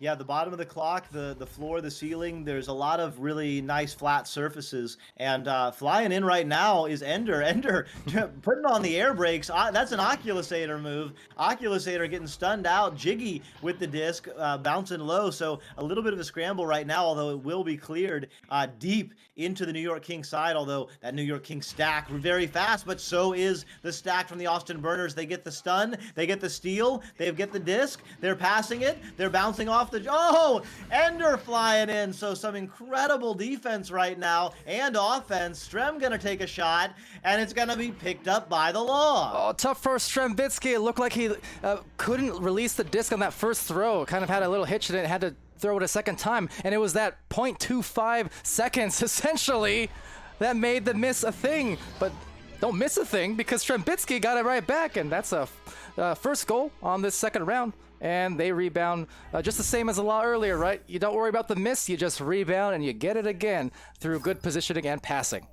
Yeah, the bottom of the clock, the floor, the ceiling, there's a lot of really nice flat surfaces. And flying in right now is Ender. Ender putting on the air brakes. That's an Oculusator move. Oculusator getting stunned out. Jiggy with the disc, bouncing low. So a little bit of a scramble right now, although it will be cleared deep into the New York Kings side. Although that New York Kings stack very fast, but so is the stack from the Austin Burners. They get the stun, they get the steal, they get the disc, they're passing it, they're bouncing off Ender flying in. So some incredible defense right now and offense. Strem gonna take a shot, and it's gonna be picked up by the Law. Oh, tough for Strembitsky. It looked like he couldn't release the disc on that first throw. Kind of had a little hitch in it, had to throw it a second time, and it was that 0.25 seconds essentially that made the miss a thing. But don't miss a thing, because Strembitsky got it right back, and that's a first goal on this second round. And they rebound just the same as the Law earlier, right? You don't worry about the miss, you just rebound and you get it again through good positioning and passing.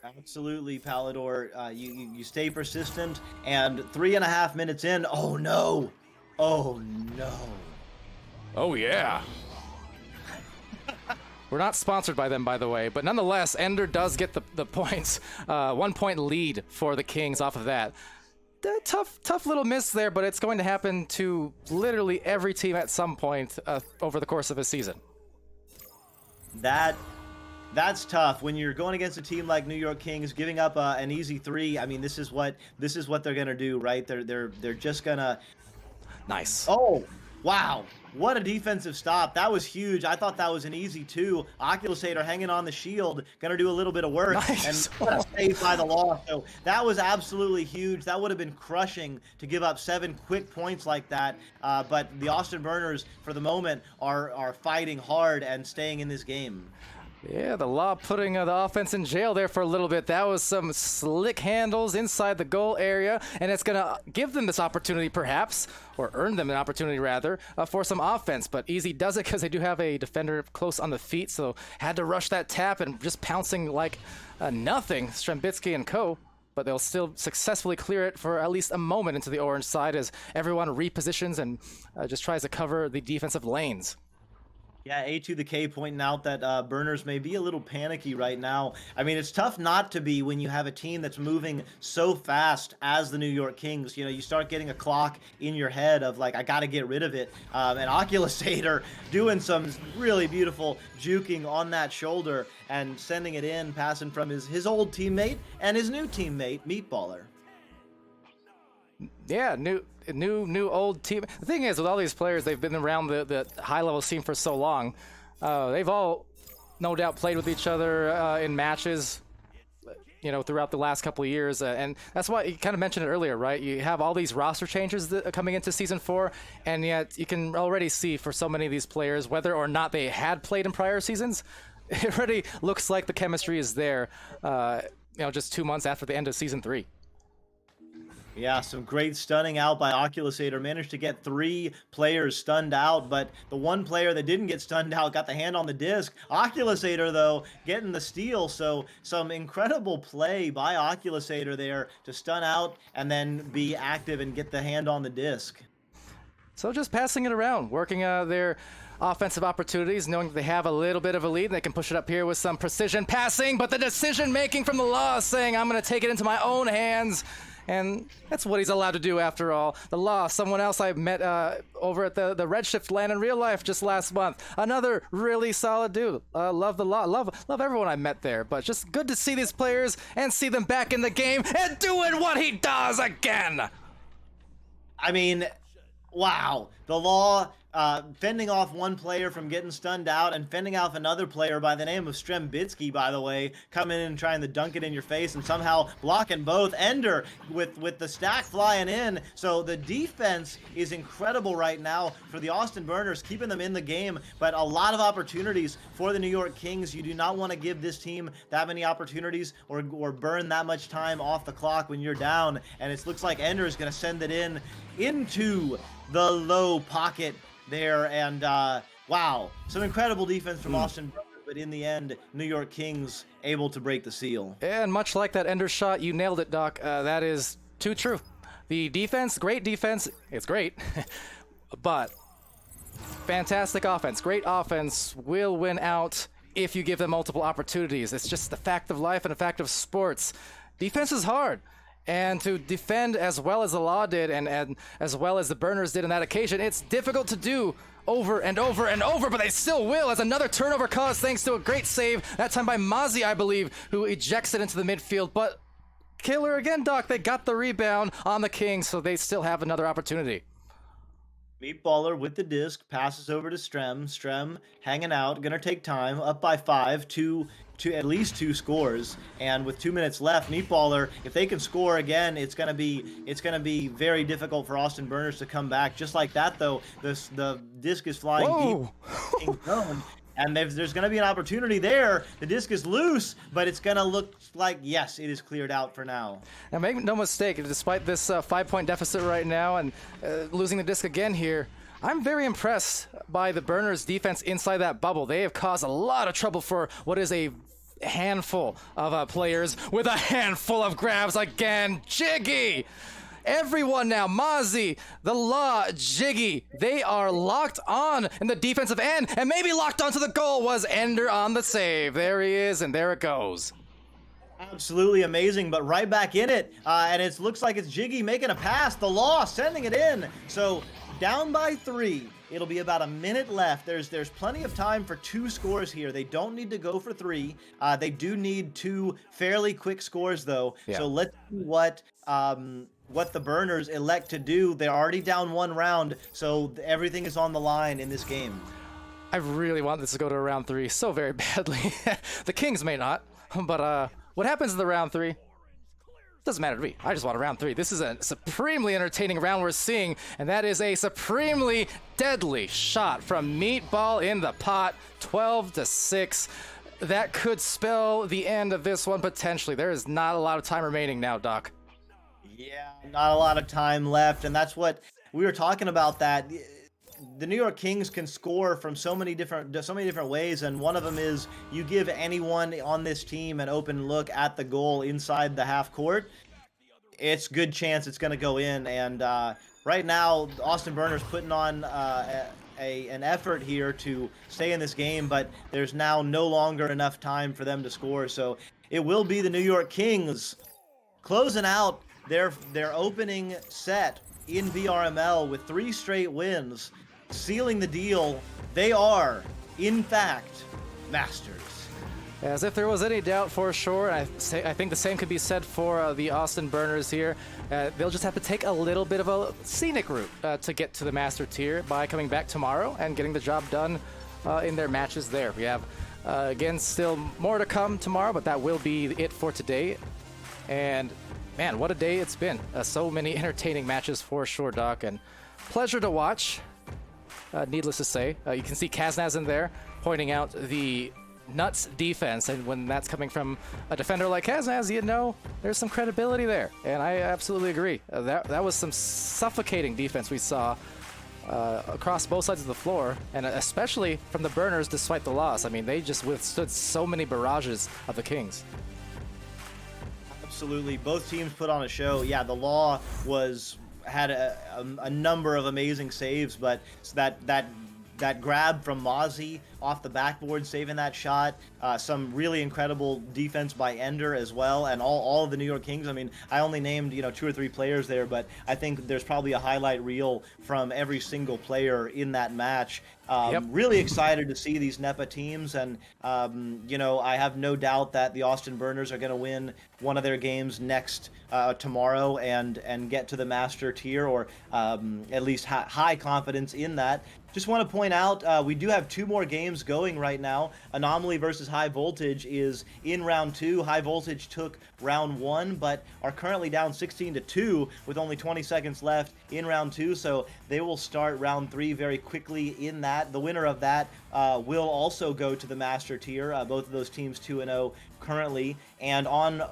Absolutely, Palador. You stay persistent, and 3.5 minutes in, oh no! Oh no! Oh yeah! We're not sponsored by them, by the way, but nonetheless, Ender does get the points. 1 point lead for the Kings off of that. Tough little miss there, but it's going to happen to literally every team at some point over the course of a season. That's tough when you're going against a team like New York Kings, giving up an easy 3. I mean, this is what they're gonna do, right? They're just gonna. Nice. Oh, wow! What a defensive stop! That was huge. I thought that was an easy 2. Oculusator hanging on the shield, gonna do a little bit of work, nice. And saved by the law. So that was absolutely huge. That would have been crushing to give up 7 quick points like that. But the Austin Burners, for the moment, are fighting hard and staying in this game. Yeah, the Law putting the offense in jail there for a little bit. That was some slick handles inside the goal area, and it's going to give them this opportunity perhaps, or earn them an opportunity rather, for some offense. But Easy does it because they do have a defender close on the feet, so had to rush that tap and just pouncing like nothing, Strembitsky and co. But they'll still successfully clear it for at least a moment into the orange side as everyone repositions and just tries to cover the defensive lanes. Yeah, A to the K pointing out that Burners may be a little panicky right now. I mean, it's tough not to be when you have a team that's moving so fast as the New York Kings. You know, you start getting a clock in your head of like, I got to get rid of it. And Oculusator doing some really beautiful juking on that shoulder and sending it in, passing from his old teammate and his new teammate, Meatballer. Yeah, new old team. The thing is, with all these players, they've been around the high-level scene for so long. They've all, no doubt, played with each other in matches, you know, throughout the last couple of years. And that's why you kind of mentioned it earlier, right? You have all these roster changes coming into Season 4, and yet you can already see for so many of these players, whether or not they had played in prior seasons, it already looks like the chemistry is there, you know, just 2 months after the end of Season 3. Yeah, some great stunning out by Oculusator. Managed to get 3 players stunned out, but the one player that didn't get stunned out got the hand on the disc. Oculusator, though, getting the steal. So some incredible play by Oculusator there to stun out and then be active and get the hand on the disc. So just passing it around, working their offensive opportunities, knowing that they have a little bit of a lead. They can push it up here with some precision passing, but the decision-making from the Law saying, I'm going to take it into my own hands. And that's what he's allowed to do after all. The Law, someone else I met over at the Redshift LAN in real life just last month. Another really solid dude. Love the Law. Love everyone I met there. But just good to see these players and see them back in the game and doing what he does again. I mean, wow. The Law fending off one player from getting stunned out and fending off another player by the name of Strembitsky, by the way, coming in and trying to dunk it in your face and somehow blocking both. Ender with the stack flying in. So the defense is incredible right now for the Austin Burners, keeping them in the game, but a lot of opportunities for the New York Kings. You do not want to give this team that many opportunities or burn that much time off the clock when you're down. And it looks like Ender is going to send it into the low pocket there, and wow, some incredible defense from Austin Burners, but in the end, New York Kings able to break the seal. And much like that Ender shot, you nailed it, Doc. That is too true. The defense, great defense, it's great, but fantastic offense. Great offense will win out if you give them multiple opportunities. It's just the fact of life and a fact of sports. Defense is hard. And to defend as well as the Law did and as well as the Burners did on that occasion, it's difficult to do over and over and over, but they still will as another turnover caused thanks to a great save, that time by Mozzie, I believe, who ejects it into the midfield. But killer again, Doc, they got the rebound on the Kings, so they still have another opportunity. Meatballer with the disc, passes over to Strem. Strem hanging out, gonna take time, up by 5 to at least 2 scores, and with 2 minutes left, Meatballer, if they can score again, it's gonna be very difficult for Austin Burners to come back. Just like that, though, the disc is flying deep in zone, and there's gonna be an opportunity there. The disc is loose, but it's gonna look like yes, it is cleared out for now. And make no mistake, despite this 5-point deficit right now and losing the disc again here, I'm very impressed by the Burners' defense inside that bubble. They have caused a lot of trouble for what is a handful of players with a handful of grabs again. Jiggy! Everyone now, Mozzie, the Law, Jiggy, they are locked on in the defensive end, and maybe locked onto the goal was Ender on the save. There he is, and there it goes. Absolutely amazing, but right back in it, and it looks like it's Jiggy making a pass. The Law sending it in. So down by 3. It'll be about a minute left. There's plenty of time for 2 scores here. They don't need to go for 3. They do need 2 fairly quick scores though. Yeah. So let's see what the Burners elect to do. They're already down 1 round, so everything is on the line in this game. I really want this to go to round 3 so very badly. The Kings may not, but what happens in the round 3? Doesn't matter to me. I just want a round 3. This is a supremely entertaining round we're seeing, and that is a supremely deadly shot from Meatball in the pot, 12-6. That could spell the end of this one potentially. There is not a lot of time remaining now, Doc. Yeah, not a lot of time left, and that's what we were talking about. That the New York Kings can score from so many different ways, and one of them is you give anyone on this team an open look at the goal inside the half court. It's good chance it's going to go in, and right now Austin Burners putting on an effort here to stay in this game, but there's now no longer enough time for them to score, so it will be the New York Kings closing out their opening set in VRML with 3 straight wins, sealing the deal. They are, in fact, masters. As if there was any doubt for sure, and I think the same could be said for the Austin Burners here. They'll just have to take a little bit of a scenic route to get to the Master Tier by coming back tomorrow and getting the job done in their matches there. We have, again, still more to come tomorrow, but that will be it for today. And man, what a day it's been. So many entertaining matches for sure, Doc, and pleasure to watch. Needless to say, you can see Kaznaz in there pointing out the nuts defense, and when that's coming from a defender like Kaznaz, you know there's some credibility there, and I absolutely agree. That was some suffocating defense we saw across both sides of the floor, and especially from the Burners despite the loss. I mean, they just withstood so many barrages of the Kings. Absolutely, both teams put on a show. Yeah, the Law had a number of amazing saves, but that grab from Mozzie off the backboard, saving that shot, some really incredible defense by Ender as well, and all of the New York Kings. I mean, I only named 2 or 3 players there, but I think there's probably a highlight reel from every single player in that match. Yep. Really excited to see these NEPA teams, and I have no doubt that the Austin Burners are going to win one of their games next tomorrow and get to the Master Tier, or at least high confidence in that. Just want to point out, we do have 2 more games going right now. Anomaly versus High Voltage is in round 2. High Voltage took round 1, but are currently down 16-2 with only 20 seconds left in round 2. So they will start round 3 very quickly in that. The winner of that will also go to the Master Tier. Both of those teams 2-0 currently. And on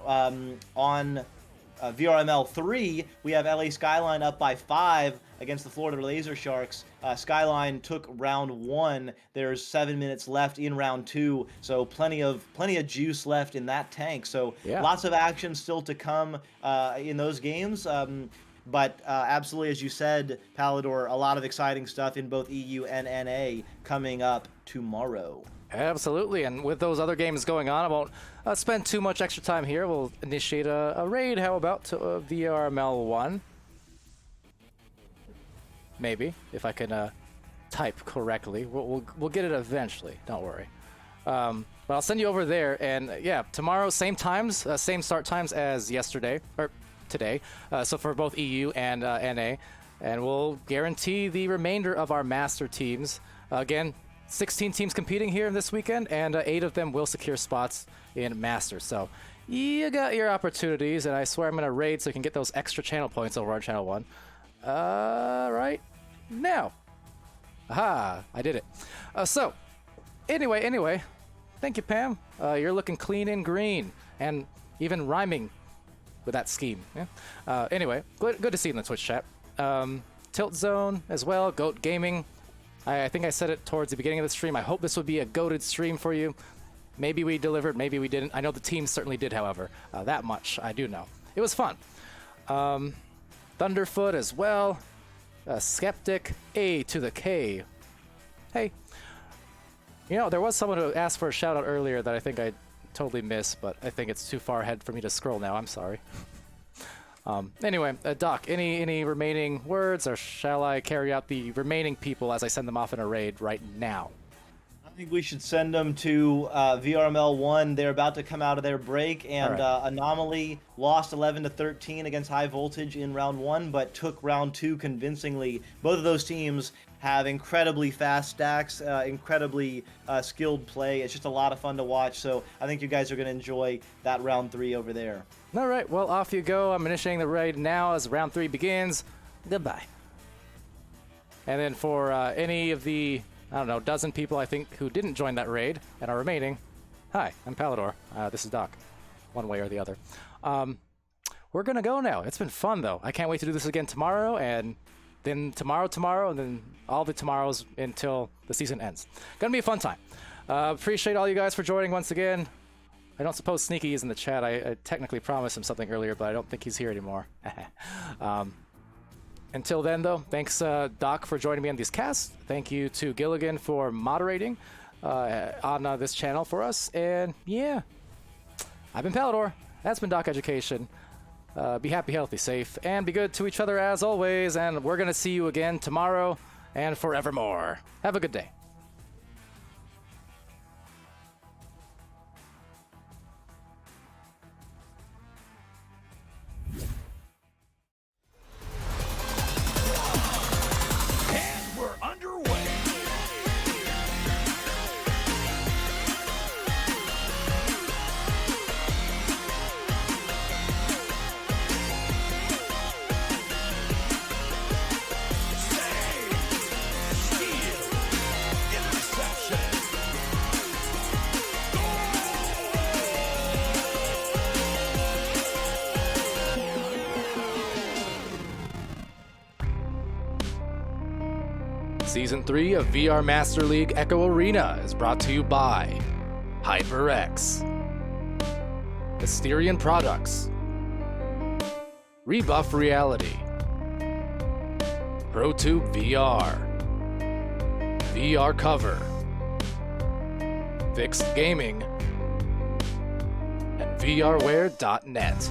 VRML 3, we have LA Skyline up by 5 against the Florida Laser Sharks. Skyline took round 1. There's 7 minutes left in round 2, so plenty of juice left in that tank. So yeah, lots of action still to come in those games. But absolutely, as you said, Palador, a lot of exciting stuff in both EU and NA coming up tomorrow. Absolutely, and with those other games going on, I won't spend too much extra time here. We'll initiate a raid, how about, to VRML 1? Maybe, if I can type correctly. We'll get it eventually, don't worry. But I'll send you over there, and yeah, tomorrow, same times, same start times as yesterday, or today, so for both EU and NA, and we'll guarantee the remainder of our master teams. Again, 16 teams competing here this weekend, and 8 of them will secure spots in Masters. So you got your opportunities, and I swear I'm going to raid so you can get those extra channel points over on Channel 1. Right now. Aha, I did it. So, anyway, thank you, Pam. You're looking clean and green, and even rhyming with that scheme. Yeah? Anyway, good to see you in the Twitch chat. Tilt Zone as well, Goat Gaming. I think I said it towards the beginning of the stream. I hope this would be a goated stream for you. Maybe we delivered, maybe we didn't. I know the team certainly did, however. That much I do know. It was fun. Thunderfoot as well. Skeptic, A to the K. Hey. You know, there was someone who asked for a shout out earlier that I think I totally missed, but I think it's too far ahead for me to scroll now. I'm sorry. Anyway, Doc, any remaining words, or shall I carry out the remaining people as I send them off in a raid right now? I think we should send them to VRML 1. They're about to come out of their break, and Anomaly lost 11-13 against High Voltage in round 1, but took round 2 convincingly. Both of those teams have incredibly fast stacks, incredibly skilled play. It's just a lot of fun to watch, so I think you guys are going to enjoy that round 3 over there. All right, well, off you go. I'm initiating the raid now as round 3 begins. Goodbye. And then for any of the, I don't know, dozen people I think who didn't join that raid and are remaining, hi, I'm Palador. This is Doc, one way or the other. We're going to go now. It's been fun, though. I can't wait to do this again tomorrow, and then tomorrow, and then all the tomorrows until the season ends. Gonna be a fun time. Appreciate all you guys for joining once again. I don't suppose Sneaky is in the chat. I technically promised him something earlier, but I don't think he's here anymore. Until then, though, thanks, Doc, for joining me on these casts. Thank you to Gilligan for moderating on this channel for us. And yeah, I've been Palador. That's been Doc Education. Be happy, healthy, safe, and be good to each other as always. And we're going to see you again tomorrow and forevermore. Have a good day. Season 3 of VR Master League Echo Arena is brought to you by HyperX, Asterion Products, Rebuff Reality, ProTube VR, VR Cover, Fixed Gaming, and VRware.net.